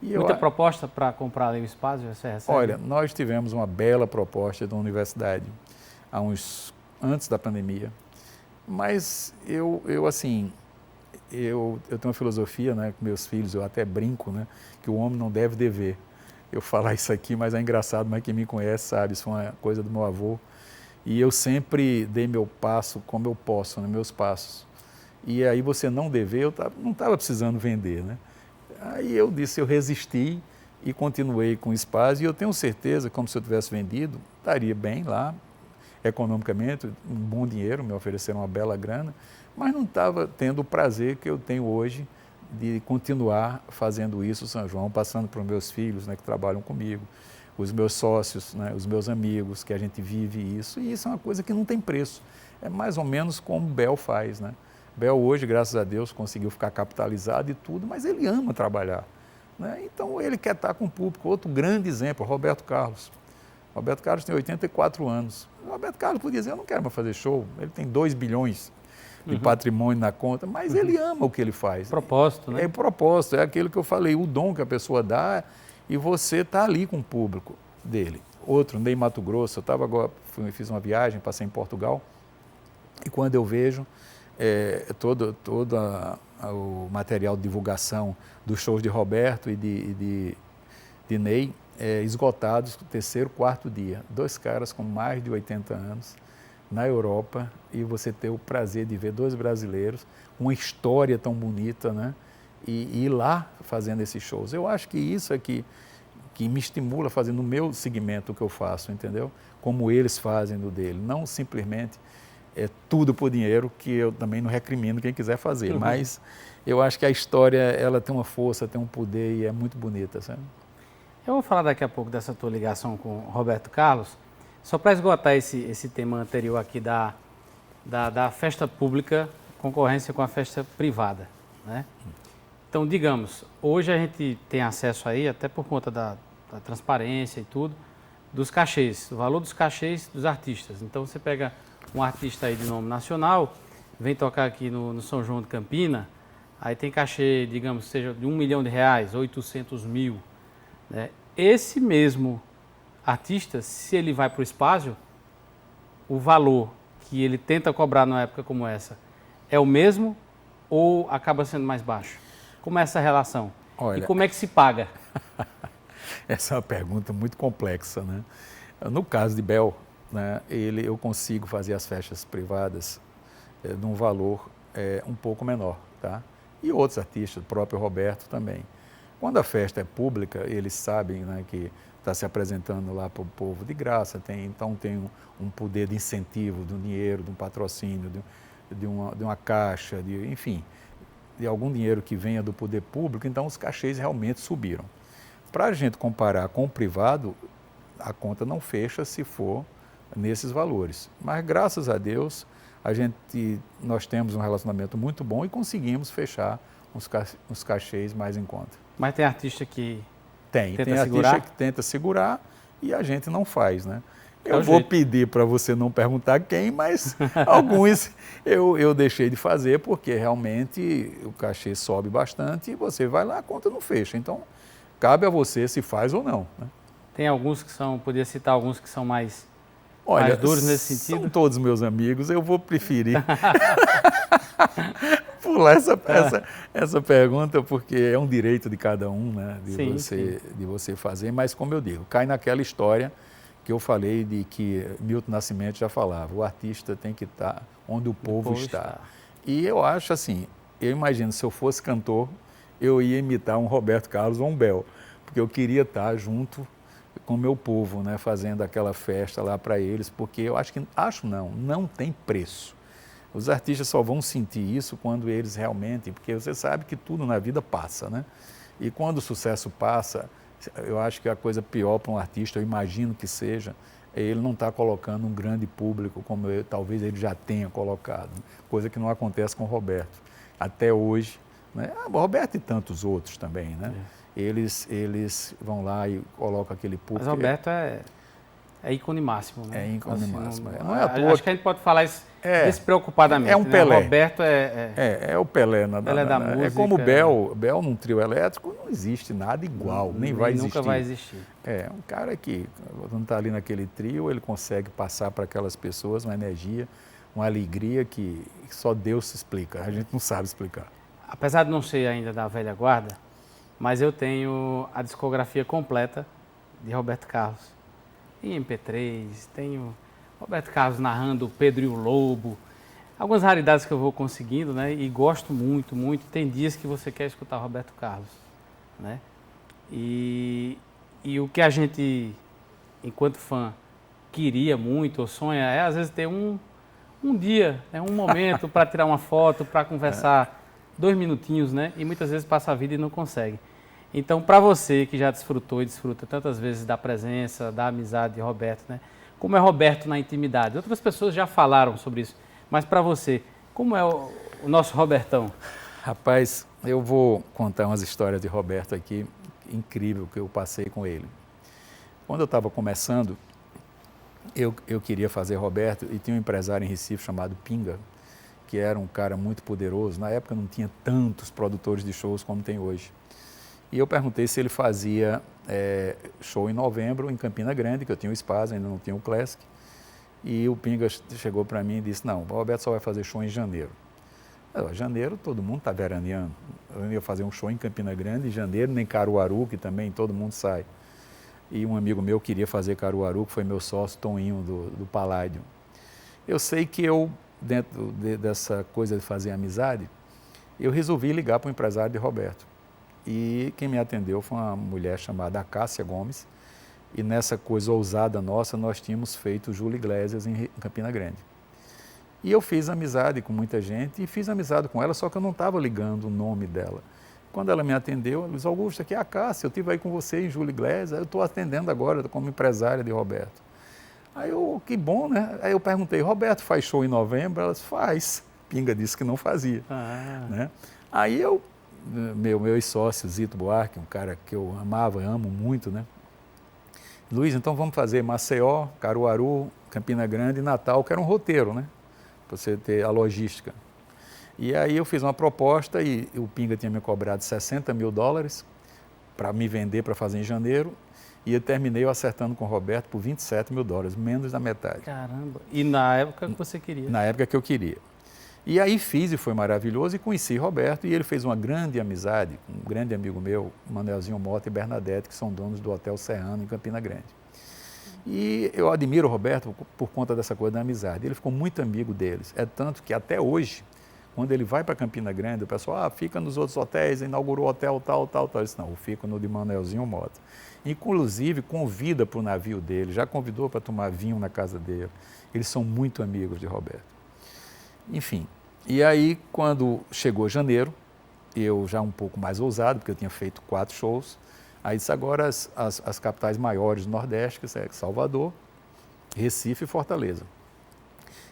Muita proposta para comprar ali o espaço, você recebe? Olha, nós tivemos uma bela proposta da universidade antes da pandemia, mas eu tenho uma filosofia, né, com meus filhos, eu até brinco, né, que o homem não deve dever. Eu falar isso aqui, mas é engraçado, mas quem me conhece sabe, isso foi uma coisa do meu avô. E eu sempre dei meu passo como eu posso, né, meus passos. E aí você não dever, eu não estava precisando vender, né? Aí eu resisti e continuei com o espaço, e eu tenho certeza, como se eu tivesse vendido, estaria bem lá, economicamente, um bom dinheiro, me ofereceram uma bela grana, mas não estava tendo o prazer que eu tenho hoje de continuar fazendo isso, São João, passando para os meus filhos, né, que trabalham comigo, os meus sócios, né, os meus amigos, que a gente vive isso, e isso é uma coisa que não tem preço. É mais ou menos como o Bel faz, né? Bel hoje, graças a Deus, conseguiu ficar capitalizado e tudo, mas ele ama trabalhar, né? Então ele quer estar com o público. Outro grande exemplo, Roberto Carlos. Roberto Carlos tem 84 anos. O Roberto Carlos podia dizer, eu não quero mais fazer show, ele tem 2 bilhões de patrimônio na conta, mas ele ama o que ele faz. Propósito, né? É propósito, é aquilo que eu falei, o dom que a pessoa dá e você está ali com o público dele. Outro, Ney Mato Grosso, eu estava agora, fiz uma viagem, passei em Portugal, e quando eu vejo todo o material de divulgação dos shows de Roberto e de Ney, esgotados no 3º, 4º dia. 2 caras com mais de 80 anos na Europa, e você ter o prazer de ver 2 brasileiros, uma história tão bonita, né? E ir lá fazendo esses shows. Eu acho que isso é que me estimula fazendo o meu segmento, o que eu faço, entendeu? Como eles fazem do dele, não simplesmente tudo por dinheiro, que eu também não recrimino quem quiser fazer, mas eu acho que a história, ela tem uma força, tem um poder e é muito bonita, sabe? Eu vou falar daqui a pouco dessa tua ligação com o Roberto Carlos, só para esgotar esse tema anterior aqui da festa pública, concorrência com a festa privada, né? Então, digamos, hoje a gente tem acesso aí, até por conta da transparência e tudo, dos cachês, o valor dos cachês dos artistas. Então, você pega um artista aí de nome nacional, vem tocar aqui no São João de Campina, aí tem cachê, digamos, seja de R$1 milhão, 800 mil, né? Esse mesmo artista, se ele vai para o Espaço, o valor que ele tenta cobrar numa época como essa é o mesmo ou acaba sendo mais baixo? Como é essa relação? Olha, e como é que se paga? Essa é uma pergunta muito complexa, né? No caso de Bel, né, eu consigo fazer as festas privadas num valor um pouco menor, tá? E outros artistas, o próprio Roberto também. Quando a festa é pública, eles sabem, né, que está se apresentando lá para o povo de graça, então tem um poder de incentivo, de um dinheiro, de um patrocínio, de uma caixa, enfim, de algum dinheiro que venha do poder público, então os cachês realmente subiram. para a gente comparar com o privado, a conta não fecha se for nesses valores. Mas, graças a Deus, nós temos um relacionamento muito bom e conseguimos fechar uns cachês mais em conta. Mas tem artista que tem segurar? Artista que tenta segurar e a gente não faz, né? Eu vou pedir para você não perguntar quem, mas alguns eu deixei de fazer porque realmente o cachê sobe bastante e você vai lá, a conta não fecha. Então, cabe a você se faz ou não, né? Tem alguns que são, podia citar alguns que são mais duros nesse sentido? São todos meus amigos, eu vou preferir pular essa pergunta, porque é um direito de cada um, né? De você fazer, mas como eu digo, cai naquela história que eu falei de que Milton Nascimento já falava, o artista tem que estar onde o povo está. E eu acho assim, eu imagino, se eu fosse cantor, eu ia imitar um Roberto Carlos ou um Bel, porque eu queria estar junto com o meu povo, né, fazendo aquela festa lá para eles, porque eu não tem preço. Os artistas só vão sentir isso quando eles realmente, porque você sabe que tudo na vida passa, né? E quando o sucesso passa, eu acho que a coisa pior para um artista, eu imagino que seja, é ele não estar colocando um grande público como talvez ele já tenha colocado, coisa que não acontece com o Roberto, até hoje, né? O Roberto e tantos outros também, né? Eles vão lá e colocam aquele público. Mas Roberto é ícone máximo, né? É ícone máximo. Não é à toa. Acho que a gente pode falar isso despreocupadamente. É um Pelé. O Roberto é o Pelé. Pelé da música. É como o Bel num trio elétrico, não existe nada igual, nem vai existir. Nunca vai existir. É um cara que, quando está ali naquele trio, ele consegue passar para aquelas pessoas uma energia, uma alegria que só Deus se explica, a gente não sabe explicar. Apesar de não ser ainda da velha guarda, mas eu tenho a discografia completa de Roberto Carlos. Em MP3, tenho Roberto Carlos narrando Pedro e o Lobo, algumas raridades que eu vou conseguindo, né? E gosto muito, muito. Tem dias que você quer escutar Roberto Carlos, né? E o que a gente, enquanto fã, queria muito ou sonha é, às vezes, ter um dia, né? Um momento para tirar uma foto, para conversar 2 minutinhos, né? E muitas vezes passa a vida e não consegue. Então, para você que já desfrutou e desfruta tantas vezes da presença, da amizade de Roberto, né? Como é Roberto na intimidade? Outras pessoas já falaram sobre isso, mas para você, como é o nosso Robertão? Rapaz, eu vou contar umas histórias de Roberto aqui, incrível, que eu passei com ele. Quando eu estava começando, eu queria fazer Roberto e tinha um empresário em Recife chamado Pinga, que era um cara muito poderoso. Na época não tinha tantos produtores de shows como tem hoje. E eu perguntei se ele fazia show em novembro em Campina Grande, que eu tinha o Spaz, ainda não tinha o Classic. E o Pinga chegou para mim e disse, não, o Roberto só vai fazer show em janeiro. Janeiro todo mundo está veraneando. Eu ia fazer um show em Campina Grande em janeiro, nem Caruaru, que também todo mundo sai. E um amigo meu queria fazer Caruaru, que foi meu sócio, Toninho, do Paládio. Eu sei que dentro dessa coisa de fazer amizade, eu resolvi ligar para o empresário de Roberto. E quem me atendeu foi uma mulher chamada Cássia Gomes. E nessa coisa ousada nossa, nós tínhamos feito Júlio Iglesias em Campina Grande. E eu fiz amizade com muita gente e fiz amizade com ela, só que eu não estava ligando o nome dela. Quando ela me atendeu, Luiz Augusto, aqui é a Cássia, eu estive aí com você em Júlio Iglesias, eu estou atendendo agora como empresária de Roberto. Aí que bom, né? Aí eu perguntei, Roberto faz show em novembro? Ela disse, faz. Pinga disse que não fazia. Né? Aí meu ex-sócio, Zito Buarque, um cara que eu amava, amo muito, né? Luiz, então vamos fazer Maceió, Caruaru, Campina Grande e Natal, que era um roteiro, né? Para você ter a logística. E aí eu fiz uma proposta e o Pinga tinha me cobrado $60 mil para me vender para fazer em janeiro. E eu terminei acertando com o Roberto por $27 mil, menos da metade. Caramba! E na época que você queria? Na época que eu queria. E aí fiz e foi maravilhoso e conheci Roberto e ele fez uma grande amizade com um grande amigo meu, Manuelzinho Mota e Bernadette, que são donos do Hotel Serrano em Campina Grande. E eu admiro o Roberto por conta dessa coisa da amizade. Ele ficou muito amigo deles. É tanto que até hoje, quando ele vai para Campina Grande, o pessoal, fica nos outros hotéis, inaugurou hotel tal. Ele disse, não, eu fico no de Manuelzinho Mota. Inclusive, convida para o navio dele, já convidou para tomar vinho na casa dele. Eles são muito amigos de Roberto. Enfim, e aí quando chegou janeiro, eu já um pouco mais ousado, porque eu tinha feito 4 shows, Aí disse, agora as capitais maiores do Nordeste, que é Salvador, Recife e Fortaleza.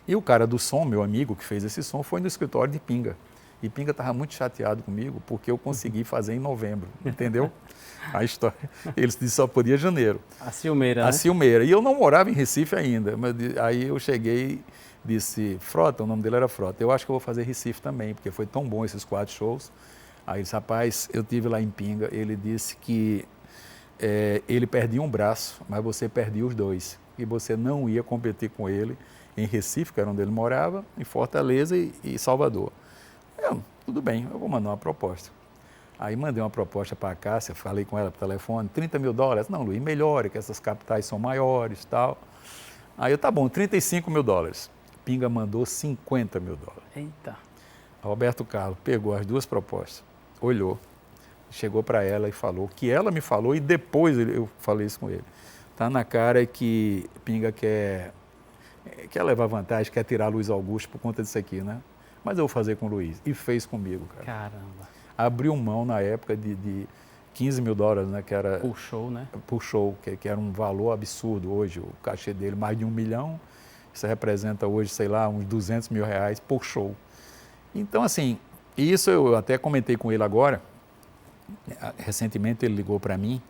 E o cara do som, meu amigo que fez esse som, foi no escritório de Pinga. E Pinga estava muito chateado comigo porque eu consegui fazer em novembro, entendeu? A história. Eles disseram só podia janeiro. A Ciumeira, né? A Ciumeira. E eu não morava em Recife ainda. Mas aí eu cheguei e disse, Frota, o nome dele era Frota, eu acho que eu vou fazer Recife também, porque foi tão bom esses 4 shows. Aí ele disse, rapaz, eu tive lá em Pinga, ele disse que ele perdia um braço, mas você perdia os 2. E você não ia competir com ele em Recife, que era onde ele morava, em Fortaleza e Salvador. Tudo bem, eu vou mandar uma proposta. Aí mandei uma proposta para a Cássia, falei com ela por telefone, $30 mil. Não, Luiz, melhore, que essas capitais são maiores e tal. Aí eu, tá bom, $35 mil. Pinga mandou $50 mil. Eita. Roberto Carlos pegou as 2 propostas, olhou, chegou para ela e falou, que ela me falou e depois eu falei isso com ele. Tá na cara que Pinga quer levar vantagem, quer tirar Luiz Augusto por conta disso aqui, né? Mas eu vou fazer com o Luiz. E fez comigo, cara. Caramba. Abriu mão na época de $15 mil, né? Que era Por show, né? Por show, que era um valor absurdo hoje. O cachê dele, mais de $1 milhão. Isso representa hoje, sei lá, uns R$200 mil por show. Então, assim, isso eu até comentei com ele agora. Recentemente ele ligou para mim,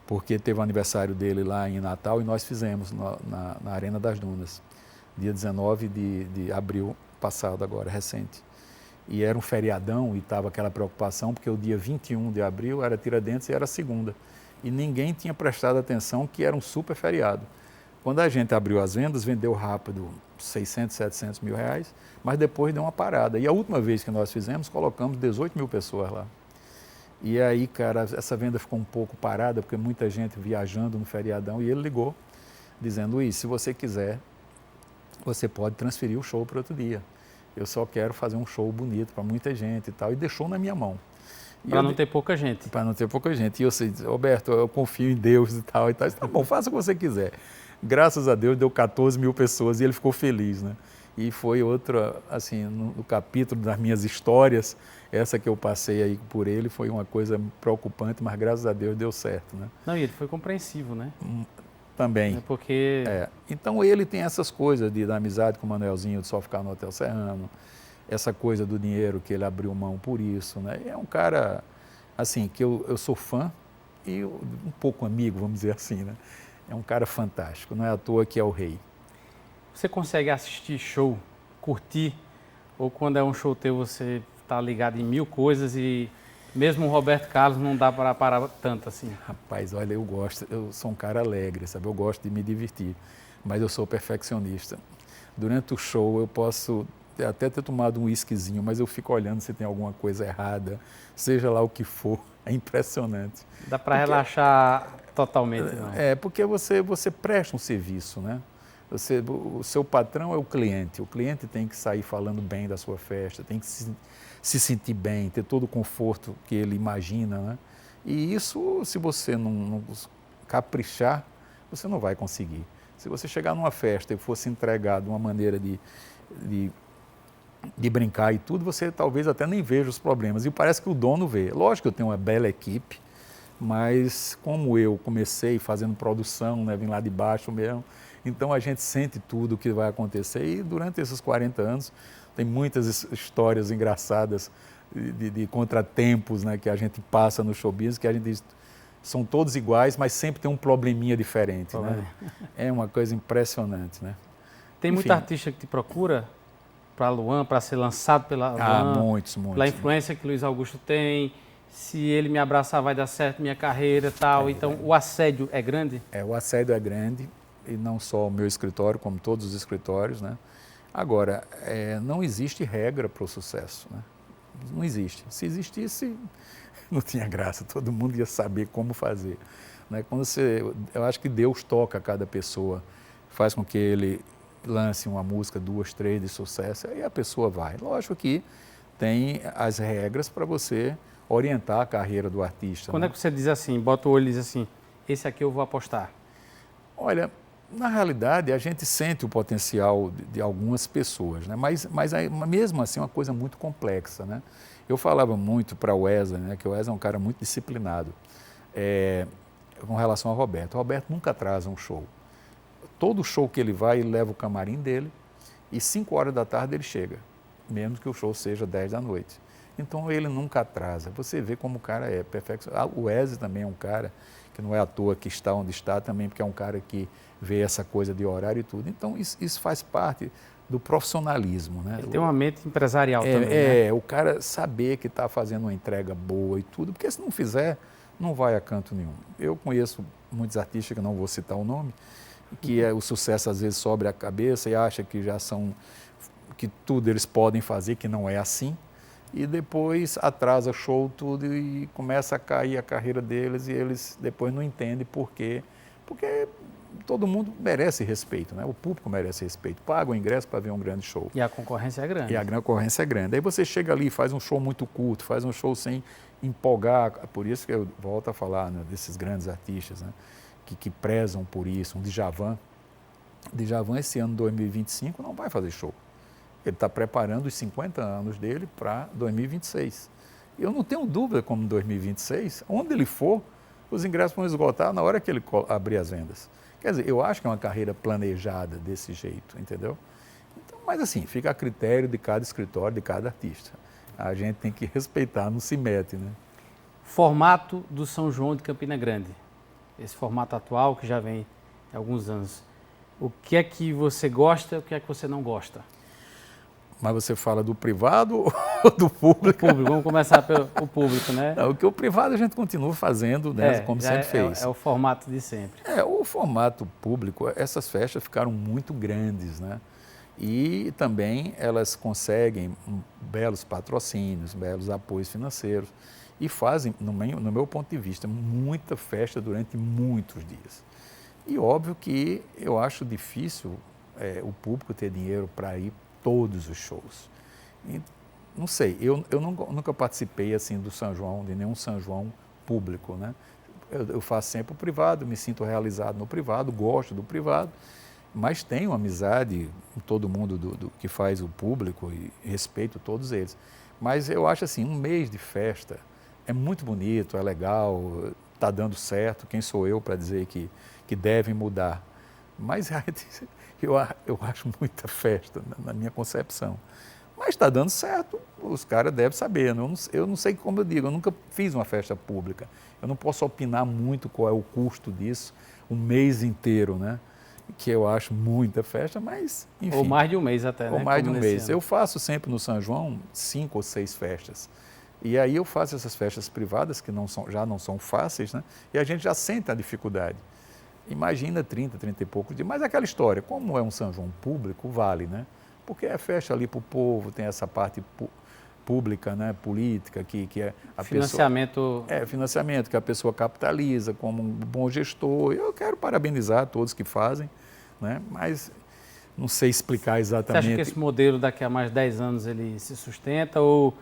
porque teve o aniversário dele lá em Natal e nós fizemos na Arena das Dunas, dia 19 de abril passado agora, recente. E era um feriadão e estava aquela preocupação, porque o dia 21 de abril era Tiradentes e era segunda. E ninguém tinha prestado atenção que era um super feriado. Quando a gente abriu as vendas, vendeu rápido 600, 700 mil reais, mas depois deu uma parada. E a última vez que nós fizemos, colocamos 18 mil pessoas lá. E aí, cara, essa venda ficou um pouco parada, porque muita gente viajando no feriadão, e ele ligou, dizendo, Luiz, se você quiser, você pode transferir o show para outro dia. Eu só quero fazer um show bonito para muita gente e tal, e deixou na minha mão. Para não ter pouca gente. Para não ter pouca gente. E eu disse, Roberto, eu confio em Deus e tal. Disse, tá bom, faça o que você quiser. Graças a Deus, deu 14 mil pessoas e ele ficou feliz, né? E foi outra, assim, no capítulo das minhas histórias, essa que eu passei aí por ele foi uma coisa preocupante, mas graças a Deus deu certo, né? Não, e ele foi compreensivo, né? Também. É porque... Então ele tem essas coisas da amizade com o Manuelzinho, de só ficar no Hotel Serrano, essa coisa do dinheiro que ele abriu mão por isso, né? É um cara, assim, que eu sou fã e um pouco amigo, vamos dizer assim, né? É um cara fantástico, não é à toa que é o rei. Você consegue assistir show, curtir, ou quando é um show teu você está ligado em 1000 coisas e mesmo o Roberto Carlos não dá para parar tanto assim? Rapaz, olha, eu sou um cara alegre, sabe? Eu gosto de me divertir, mas eu sou perfeccionista. Durante o show eu posso até ter tomado um whiskyzinho, mas eu fico olhando se tem alguma coisa errada, seja lá o que for, é impressionante. Dá para relaxar totalmente, não? Porque você presta um serviço, né? O seu patrão é o cliente tem que sair falando bem da sua festa, tem que se sentir bem, ter todo o conforto que ele imagina, né? E isso, se você não caprichar, você não vai conseguir. Se você chegar numa festa e for se entregar de uma maneira de brincar e tudo, você talvez até nem veja os problemas. E parece que o dono vê. Lógico que eu tenho uma bela equipe, mas como eu comecei fazendo produção, né, vim lá de baixo mesmo, então a gente sente tudo o que vai acontecer e durante esses 40 anos tem muitas histórias engraçadas de contratempos, né, que a gente passa no showbiz, que a gente diz, são todos iguais, mas sempre tem um probleminha diferente, né? É uma coisa impressionante, né? Tem muito artista que te procura para a Luan, para ser lançado pela Luan? Muitos. Pela influência que Luiz Augusto tem, se ele me abraçar vai dar certo minha carreira e tal. Então, o assédio é grande? O assédio é grande, e não só o meu escritório, como todos os escritórios, né? Agora, não existe regra para o sucesso, né? Não existe. Se existisse, não tinha graça, todo mundo ia saber como fazer, né? Eu acho que Deus toca cada pessoa, faz com que ele lance uma música, 2, 3 de sucesso, aí a pessoa vai. Lógico que tem as regras para você orientar a carreira do artista. Quando né? É que você diz assim, bota o olho e diz assim, esse aqui eu vou apostar? Olha, na realidade, a gente sente o potencial de algumas pessoas, né? Mas mesmo assim é uma coisa muito complexa, né? Eu falava muito para o Wesley, né, que o Wesley é um cara muito disciplinado. com relação ao Roberto. O Roberto nunca atrasa um show. Todo show que ele vai, ele leva o camarim dele e 5 horas da tarde ele chega, mesmo que o show seja 10 da noite. Então ele nunca atrasa. Você vê como o cara é perfeito. O Wesley também é um cara que não é à toa que está onde está também, porque é um cara que vê essa coisa de horário e tudo. Então isso faz parte do profissionalismo, né? Ele tem uma mente empresarial também, né? O cara saber que está fazendo uma entrega boa e tudo, porque se não fizer, não vai a canto nenhum. Eu conheço muitos artistas, que não vou citar o nome, que o sucesso às vezes sobe a cabeça e acha que já são, que tudo eles podem fazer, que não é assim, e depois atrasa show tudo e começa a cair a carreira deles e eles depois não entendem por quê. Porque todo mundo merece respeito, né? O público merece respeito, paga o ingresso para ver um grande show. E a concorrência é grande. E a concorrência é grande. Aí você chega ali, faz um show muito curto, faz um show sem empolgar, por isso que eu volto a falar, né, desses grandes artistas, né, que prezam por isso. Um Djavan esse ano, 2025, não vai fazer show. Ele está preparando os 50 anos dele para 2026. Eu não tenho dúvida como em 2026, onde ele for, os ingressos vão esgotar na hora que ele abrir as vendas. Quer dizer, eu acho que é uma carreira planejada desse jeito, entendeu? Então, mas assim, fica a critério de cada escritório, de cada artista. A gente tem que respeitar, não se mete, né? Formato do São João de Campina Grande. Esse formato atual que já vem há alguns anos. O que é que você gosta e o que é que você não gosta? Mas você fala do privado ou do público? O público, vamos começar pelo público, né? Não, o privado a gente continua fazendo, né, como sempre fez. É o formato de sempre. O formato público, essas festas ficaram muito grandes, né? E também elas conseguem belos patrocínios, belos apoios financeiros e fazem, no meu ponto de vista, muita festa durante muitos dias. E óbvio que eu acho difícil o público ter dinheiro para ir todos os shows. E, não sei, eu nunca participei assim do São João, de nenhum São João público, né? Eu faço sempre o privado, me sinto realizado no privado, gosto do privado, mas tenho amizade com todo mundo que faz o público e respeito todos eles. Mas eu acho assim, um mês de festa é muito bonito, é legal, está dando certo, quem sou eu para dizer que devem mudar? Mas eu acho muita festa, na minha concepção. Mas está dando certo, os caras devem saber. Eu não sei como eu digo, eu nunca fiz uma festa pública. Eu não posso opinar muito qual é o custo disso, um mês inteiro, né? Que eu acho muita festa, mas enfim. Ou mais de um mês até, né? Ou mais de um mês. Ano. Eu faço sempre no São João 5 ou 6 festas. E aí eu faço essas festas privadas, que já não são fáceis, né? E a gente já sente a dificuldade. Imagina 30 e poucos dias. Mas aquela história, como é um São João público, vale, né? Porque é festa ali para o povo, tem essa parte pública, né, política, que é a financiamento. Pessoa, financiamento, que a pessoa capitaliza como um bom gestor. Eu quero parabenizar todos que fazem, né? Mas não sei explicar exatamente. Você acha que esse modelo daqui a mais 10 anos ele se sustenta ou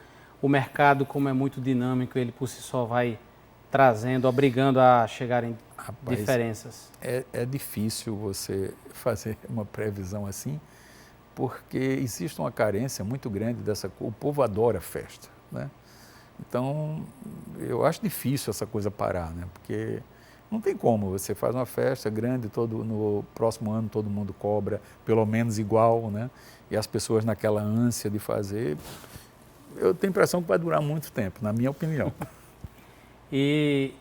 o mercado, como é muito dinâmico, ele por si só vai trazendo, obrigando a chegarem diferenças? É difícil você fazer uma previsão assim, porque existe uma carência muito grande dessa coisa. O povo adora festa, né? Então, eu acho difícil essa coisa parar, né? Porque não tem como, você faz uma festa grande, no próximo ano todo mundo cobra pelo menos igual, né? E as pessoas naquela ânsia de fazer, eu tenho a impressão que vai durar muito tempo, na minha opinião. E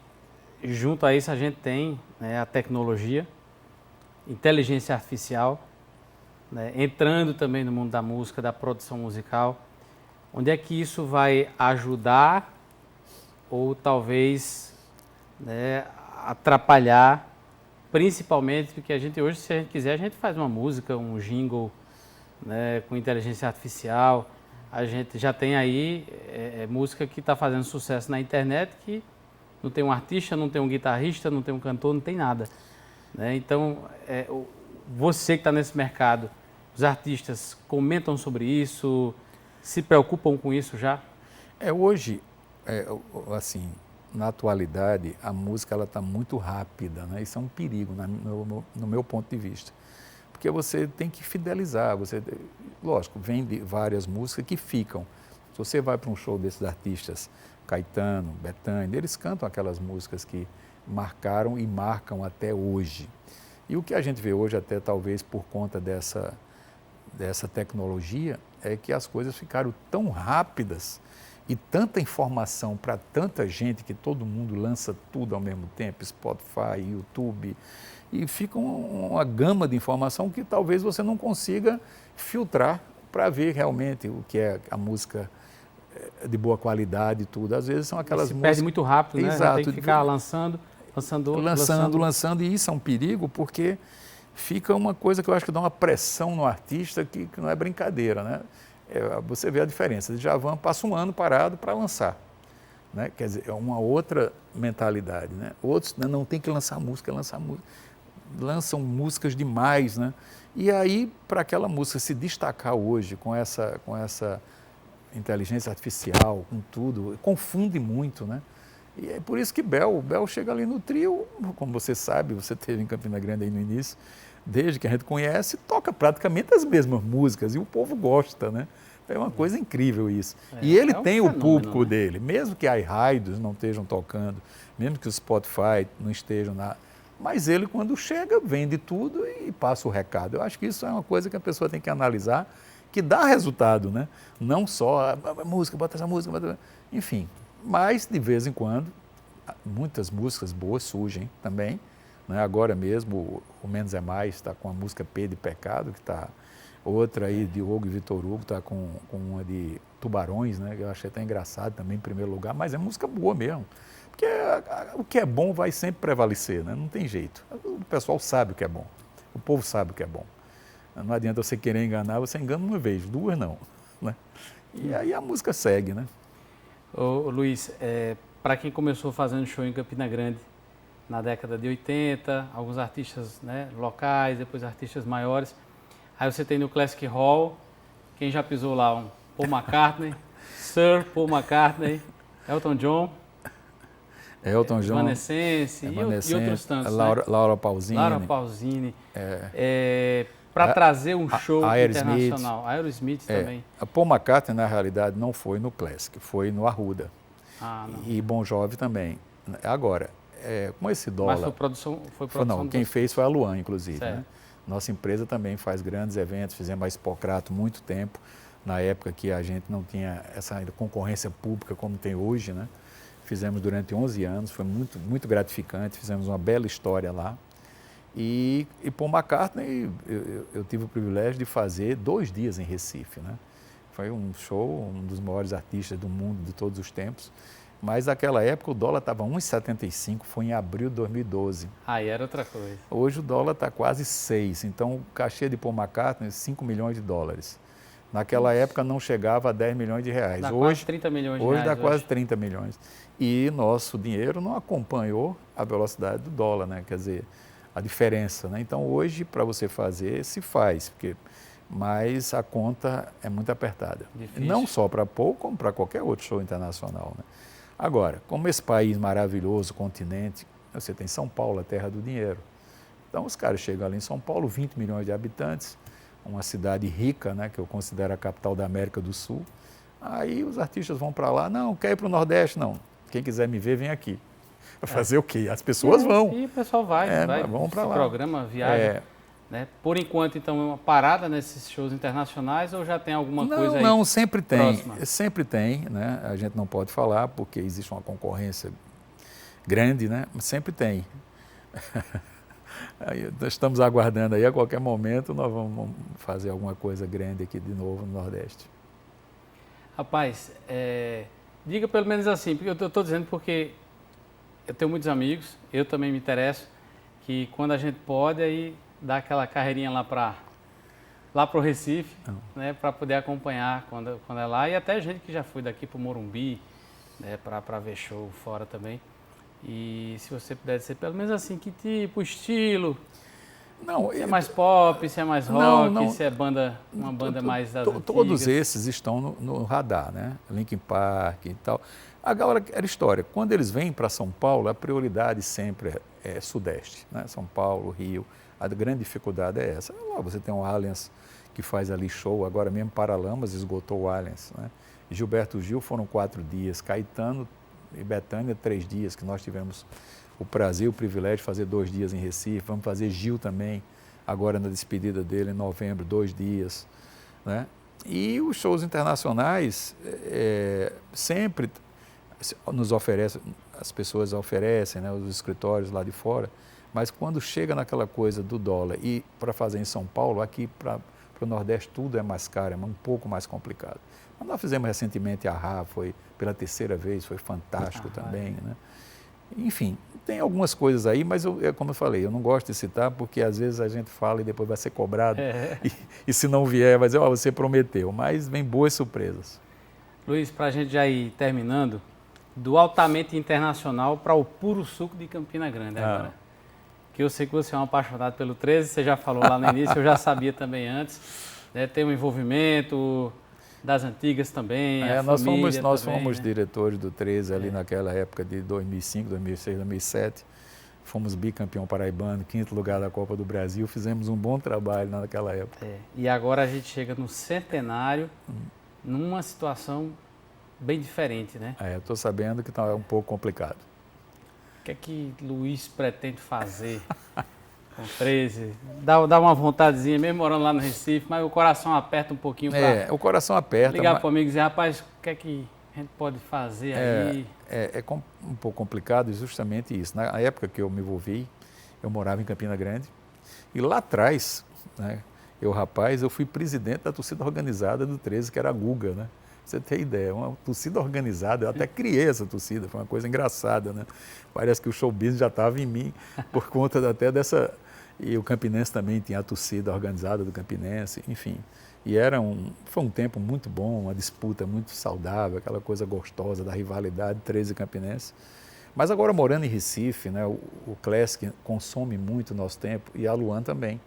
junto a isso a gente tem, né, a tecnologia, inteligência artificial, né, entrando também no mundo da música, da produção musical. Onde é que isso vai ajudar ou talvez, né, atrapalhar, principalmente porque a gente hoje, se a gente quiser, a gente faz uma música, um jingle, né, com inteligência artificial. A gente já tem aí música que está fazendo sucesso na internet que não tem um artista, não tem um guitarrista, não tem um cantor, não tem nada, né? Então, você que está nesse mercado, os artistas comentam sobre isso, se preocupam com isso já? Hoje, assim, na atualidade, a música está muito rápida, né? Isso é um perigo no meu ponto de vista. Porque você tem que fidelizar, lógico, vem de várias músicas que ficam. Se você vai para um show desses artistas, Caetano, Bethânia, eles cantam aquelas músicas que marcaram e marcam até hoje. E o que a gente vê hoje, até talvez por conta dessa tecnologia, é que as coisas ficaram tão rápidas e tanta informação para tanta gente que todo mundo lança tudo ao mesmo tempo, Spotify, YouTube, e fica uma gama de informação que talvez você não consiga filtrar para ver realmente o que é a música de boa qualidade e tudo. Às vezes são aquelas músicas... perde muito rápido, né? Exato. Tem que ficar lançando, e isso é um perigo porque fica uma coisa que eu acho que dá uma pressão no artista que não é brincadeira, né? Você vê a diferença. O Djavan passa um ano parado para lançar, né? Quer dizer, é uma outra mentalidade, né? Outros não tem que lançar música, lançam músicas demais, né? E aí, para aquela música se destacar hoje com essa inteligência artificial, com tudo, confunde muito, né? E é por isso que o Bel chega ali no trio, como você sabe, você teve em Campina Grande aí no início, desde que a gente conhece, toca praticamente as mesmas músicas e o povo gosta, né? É uma coisa incrível isso. E ele tem o público dele, mesmo que as rádios não estejam tocando, mesmo que o Spotify não estejam mas ele, quando chega, vende tudo e passa o recado. Eu acho que isso é uma coisa que a pessoa tem que analisar, que dá resultado, né? Não só a música, bota essa música, enfim. Mas, de vez em quando, muitas músicas boas surgem também, né? Agora mesmo, o Menos é Mais está com a música P de Pecado, que está outra aí, Diogo e Vitor Hugo, está com uma de Tubarões, né? Que eu achei até engraçado também, em primeiro lugar, mas é música boa mesmo. Porque o que é bom vai sempre prevalecer, né? Não tem jeito. O pessoal sabe o que é bom, o povo sabe o que é bom. Não adianta você querer enganar, você engana uma vez, duas não, né? E aí a música segue, né? Ô, Luiz, para quem começou fazendo show em Campina Grande na década de 80, alguns artistas, né, locais, depois artistas maiores, aí você tem no Classic Hall, quem já pisou lá, um Paul McCartney, Sir Paul McCartney, Elton John, Evanescence e outros tantos, Laura Pausini. Laura Pausini. Para trazer um show internacional. Aerosmith também. A Paul McCartney, na realidade, não foi no Classic, foi no Arruda. E Bon Jovi também. Agora, com esse dólar... Mas foi produção não, quem fez foi a Luan, inclusive. Né? Nossa empresa também faz grandes eventos, fizemos a Expocrato muito tempo, na época que a gente não tinha essa concorrência pública como tem hoje, né? Fizemos durante 11 anos, foi muito, muito gratificante, fizemos uma bela história lá. E Paul McCartney, eu tive o privilégio de fazer 2 dias em Recife, né? Foi um show, um dos maiores artistas do mundo de todos os tempos. Mas naquela época o dólar estava 1,75, foi em abril de 2012. Aí era outra coisa. Hoje o dólar está quase 6, então o cachê de Paul McCartney é 5 milhões de dólares. Naquela época não chegava a 10 milhões de reais. Dá quase 30 milhões de reais. Hoje dá quase 30 milhões. E nosso dinheiro não acompanhou a velocidade do dólar, né? Quer dizer, a diferença, né? Então hoje para você fazer se faz, mas a conta é muito apertada. Difícil. Não só para Paul, como para qualquer outro show internacional, né? Agora, como esse país maravilhoso, continente, você tem São Paulo, a terra do dinheiro. Então os caras chegam ali em São Paulo, 20 milhões de habitantes, uma cidade rica, né, que eu considero a capital da América do Sul. Aí os artistas vão para lá, não, quer ir para o Nordeste? Não. Quem quiser me ver, vem aqui. Para fazer o quê? As pessoas vão. E o pessoal vai vão para lá. Programa, viagem. Né? Por enquanto, então, é uma parada nesses shows internacionais ou já tem alguma coisa aí? Não, sempre tem. Próxima? Sempre tem, né? A gente não pode falar porque existe uma concorrência grande, né? Mas sempre tem. Aí, nós estamos aguardando aí, a qualquer momento nós vamos fazer alguma coisa grande aqui de novo no Nordeste. Rapaz, diga pelo menos assim, porque eu estou dizendo porque eu tenho muitos amigos, eu também me interesso, que quando a gente pode, aí dá aquela carreirinha lá para o Recife, né, para poder acompanhar quando é lá, e até gente que já foi daqui para o Morumbi, né, para ver show fora também. E se você puder dizer pelo menos assim, que tipo, estilo, não, se é mais pop, se é mais rock, se é uma banda mais das antigas. Todos esses estão no radar, né? Linkin Park e tal. Agora, era história, quando eles vêm para São Paulo, a prioridade sempre é Sudeste, né? São Paulo, Rio, a grande dificuldade é essa. Lá você tem o Allianz, que faz ali show, agora mesmo Paralamas esgotou o Allianz, né? Gilberto Gil foram 4 dias, Caetano e Bethânia 3 dias, que nós tivemos o prazer, o privilégio de fazer 2 dias em Recife. Vamos fazer Gil também, agora na despedida dele em novembro, 2 dias, né? E os shows internacionais sempre nos oferecem, as pessoas oferecem, né, os escritórios lá de fora, mas quando chega naquela coisa do dólar e para fazer em São Paulo, aqui para o Nordeste tudo é mais caro, é um pouco mais complicado. Mas nós fizemos recentemente a RA, foi pela 3ª vez, foi fantástico também, né? Enfim, tem algumas coisas aí, mas como eu falei, eu não gosto de citar porque às vezes a gente fala e depois vai ser cobrado e se não vier vai dizer, você prometeu, mas vem boas surpresas. Luiz, para a gente já ir terminando, do altamente internacional para o puro suco de Campina Grande agora. Que eu sei que você é um apaixonado pelo 13, você já falou lá no início, eu já sabia também antes, né? Tem um envolvimento das antigas também, nós fomos né? diretores do 13 ali naquela época de 2005, 2006, 2007. Fomos bicampeão paraibano, 5º lugar da Copa do Brasil, fizemos um bom trabalho naquela época. E agora a gente chega no centenário, numa situação bem diferente, né? Estou sabendo que está um pouco complicado. O que é que Luiz pretende fazer com 13? Dá uma vontadezinha, mesmo morando lá no Recife, mas o coração aperta um pouquinho para... o coração aperta. Ligar para o amigo e dizer, rapaz, o que é que a gente pode fazer aí? É um pouco complicado justamente isso. Na época que eu me envolvi, eu morava em Campina Grande e lá atrás, né, eu fui presidente da torcida organizada do 13, que era a Guga, né? Você tem ideia, uma torcida organizada, eu até criei essa torcida, foi uma coisa engraçada, né? Parece que o show business já estava em mim, por conta até dessa... E o Campinense também tinha a torcida organizada do Campinense, enfim. E foi um tempo muito bom, uma disputa muito saudável, aquela coisa gostosa da rivalidade 13 Campinense. Mas agora morando em Recife, né, o Classic consome muito o nosso tempo e a Luan também.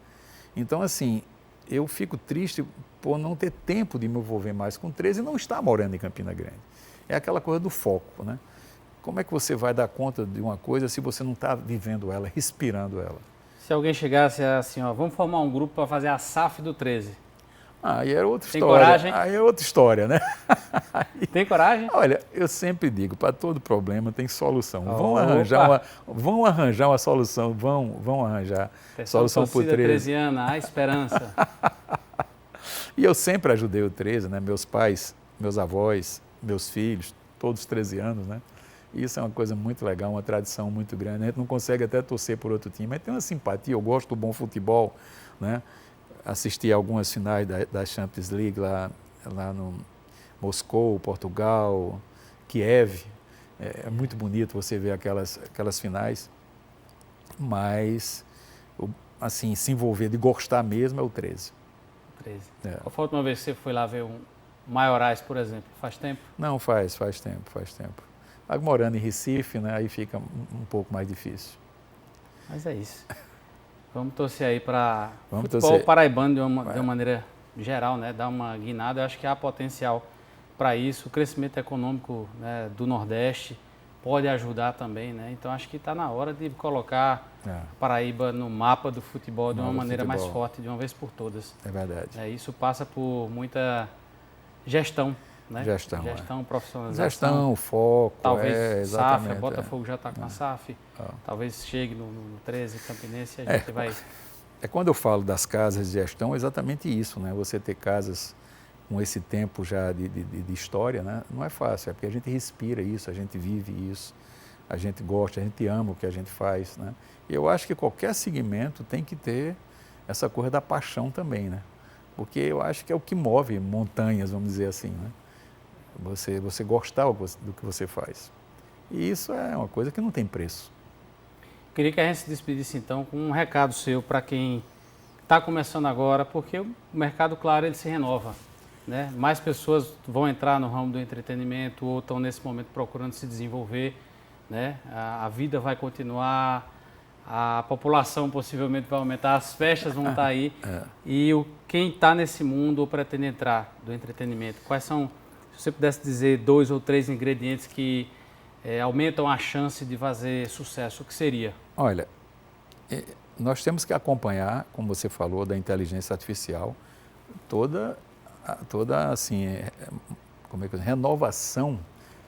Então, assim, eu fico triste por não ter tempo de me envolver mais com 13 e não estar morando em Campina Grande. É aquela coisa do foco, né? Como é que você vai dar conta de uma coisa se você não está vivendo ela, respirando ela? Se alguém chegasse assim, ó, vamos formar um grupo para fazer a SAF do 13. Aí era outra Tem história. coragem? Aí é outra história, né? Tem coragem? Olha, eu sempre digo, para todo problema tem solução. Vão arranjar uma solução, vão arranjar solução para o 13. A esperança. E eu sempre ajudei o 13, né? Meus pais, meus avós, meus filhos, todos 13 anos, né? Isso é uma coisa muito legal, uma tradição muito grande. A gente não consegue até torcer por outro time, mas tem uma simpatia, eu gosto do bom futebol, né? Assisti algumas finais da Champions League lá no Moscou, Portugal, Kiev. É muito bonito você ver aquelas finais, mas assim, se envolver de gostar mesmo é o 13. 13. Qual foi a última vez que você foi lá ver um Maiorais, por exemplo? Faz tempo? Não, faz tempo. Mas morando em Recife, né, aí fica um pouco mais difícil. Mas é isso. Vamos torcer aí para o futebol paraibano de uma maneira geral, né? Dar uma guinada. Eu acho que há potencial para isso. O crescimento econômico, né, do Nordeste pode ajudar também, né? Então acho que está na hora de colocar Paraíba no mapa do futebol de uma maneira mais forte, de uma vez por todas. É verdade. Isso passa por muita gestão, né? Gestão, profissionalização. Gestão, foco. Talvez SAF, Botafogo já está com a SAF. Talvez chegue no 13 Campinense e a gente vai... Quando eu falo das casas de gestão, é exatamente isso, né? Você ter casas com esse tempo já de história, né? Não é fácil, é porque a gente respira isso, a gente vive isso, a gente gosta, a gente ama o que a gente faz, né? E eu acho que qualquer segmento tem que ter essa coisa da paixão também, né? Porque eu acho que é o que move montanhas, vamos dizer assim, né? Você gostar do que você faz. E isso é uma coisa que não tem preço. Queria que a gente se despedisse então com um recado seu para quem está começando agora, porque o mercado, claro, ele se renova, né? Mais pessoas vão entrar no ramo do entretenimento ou estão nesse momento procurando se desenvolver, né? A vida vai continuar, a população possivelmente vai aumentar, as festas vão estar aí. E quem está nesse mundo ou pretende entrar do entretenimento, quais são, se você pudesse dizer 2 ou 3 ingredientes que aumentam a chance de fazer sucesso, o que seria? Olha, nós temos que acompanhar, como você falou, da inteligência artificial, toda assim, como é que renovação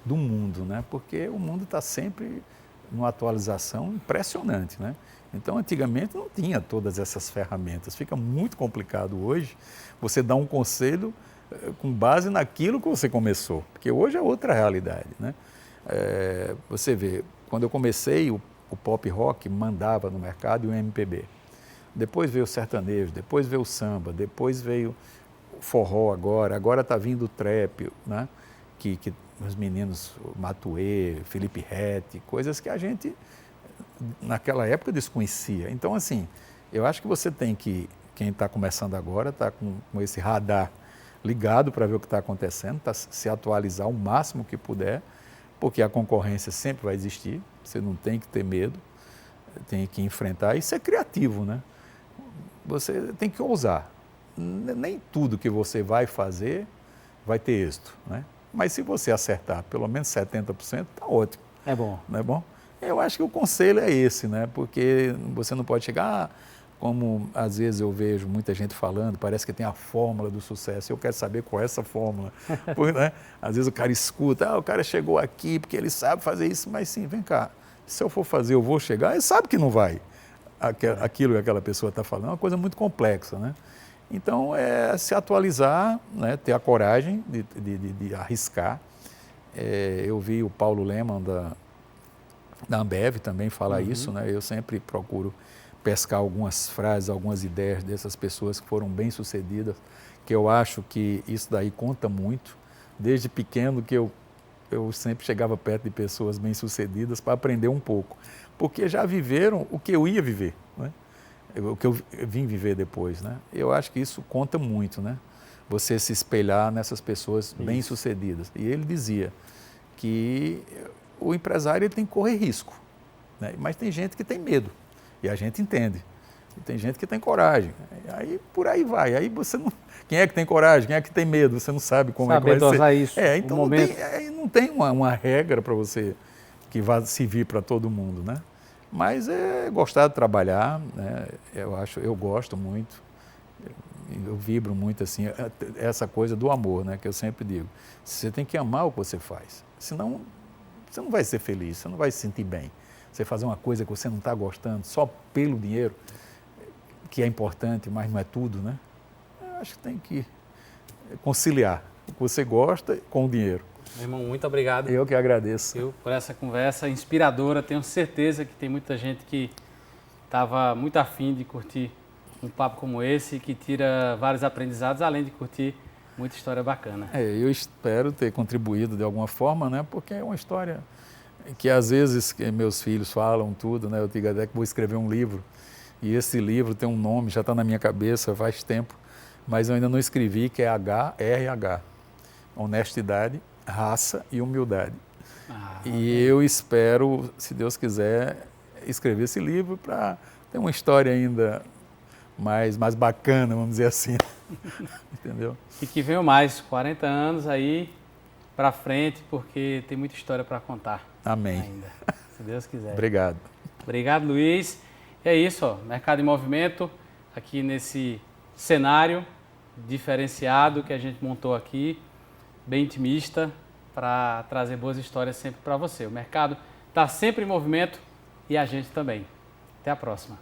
do mundo, né? Porque o mundo está sempre numa atualização impressionante, né? Então, antigamente não tinha todas essas ferramentas. Fica muito complicado hoje você dar um conselho com base naquilo que você começou, porque hoje é outra realidade, né? Você vê, quando eu comecei, o pop rock mandava no mercado e o MPB. Depois veio o sertanejo, depois veio o samba, depois veio o forró agora está vindo o trap, né? Que os meninos, Matuê, Felipe Ret, coisas que a gente naquela época desconhecia. Então, assim, eu acho que você tem que, quem está começando agora, está com esse radar ligado para ver o que está acontecendo, se atualizar o máximo que puder, porque a concorrência sempre vai existir, você não tem que ter medo, tem que enfrentar e ser criativo, né? Você tem que ousar. Nem tudo que você vai fazer vai ter êxito, né? Mas se você acertar pelo menos 70%, está ótimo. É bom. Não é bom? Eu acho que o conselho é esse, né? Porque você não pode chegar, como às vezes eu vejo muita gente falando, parece que tem a fórmula do sucesso. Eu quero saber qual é essa fórmula. Porque, né? Às vezes o cara escuta, o cara chegou aqui porque ele sabe fazer isso, mas sim, vem cá, se eu for fazer, eu vou chegar, ele sabe que não vai. Aquilo que aquela pessoa está falando é uma coisa muito complexa, né? Então, é se atualizar, né? Ter a coragem de arriscar. Eu vi o Paulo Lemann da Ambev também falar isso, né? Eu sempre procuro pescar algumas frases, algumas ideias dessas pessoas que foram bem-sucedidas, que eu acho que isso daí conta muito. Desde pequeno que eu sempre chegava perto de pessoas bem-sucedidas para aprender um pouco, porque já viveram o que eu ia viver, né? O que eu vim viver depois, né? Eu acho que isso conta muito, né? Você se espelhar nessas pessoas bem-sucedidas. E ele dizia que o empresário ele tem que correr risco, né? Mas tem gente que tem medo, e a gente entende. E tem gente que tem coragem. Aí por aí vai. Aí você não... Quem é que tem coragem? Quem é que tem medo? Você não sabe como é que vai dosar ser. Isso. Então não tem uma regra para você que vá servir para todo mundo, né? Mas é gostar de trabalhar, né? Eu gosto muito, eu vibro muito assim, essa coisa do amor, né? Que eu sempre digo. Você tem que amar o que você faz, senão você não vai ser feliz, você não vai se sentir bem. Você fazer uma coisa que você não está gostando só pelo dinheiro, que é importante, mas não é tudo, né? Eu acho que tem que conciliar o que você gosta com o dinheiro. Meu irmão, muito obrigado. Eu que agradeço. Por essa conversa inspiradora. Tenho certeza que tem muita gente que estava muito afim de curtir um papo como esse, que tira vários aprendizados, além de curtir muita história bacana. Eu espero ter contribuído de alguma forma, né? Porque é uma história que às vezes meus filhos falam tudo, né? Eu digo até que vou escrever um livro, e esse livro tem um nome, já está na minha cabeça faz tempo, mas eu ainda não escrevi, que é HRH, Honestidade, Raça e Humildade. E eu espero, se Deus quiser, escrever esse livro para ter uma história ainda mais bacana, vamos dizer assim. Entendeu? E que venham mais 40 anos aí para frente, porque tem muita história para contar. Amém. Ainda, se Deus quiser. Obrigado. Obrigado, Luiz. E é isso, ó, Mercado em Movimento, aqui nesse cenário diferenciado que a gente montou aqui, bem intimista, para trazer boas histórias sempre para você. O mercado está sempre em movimento e a gente também. Até a próxima.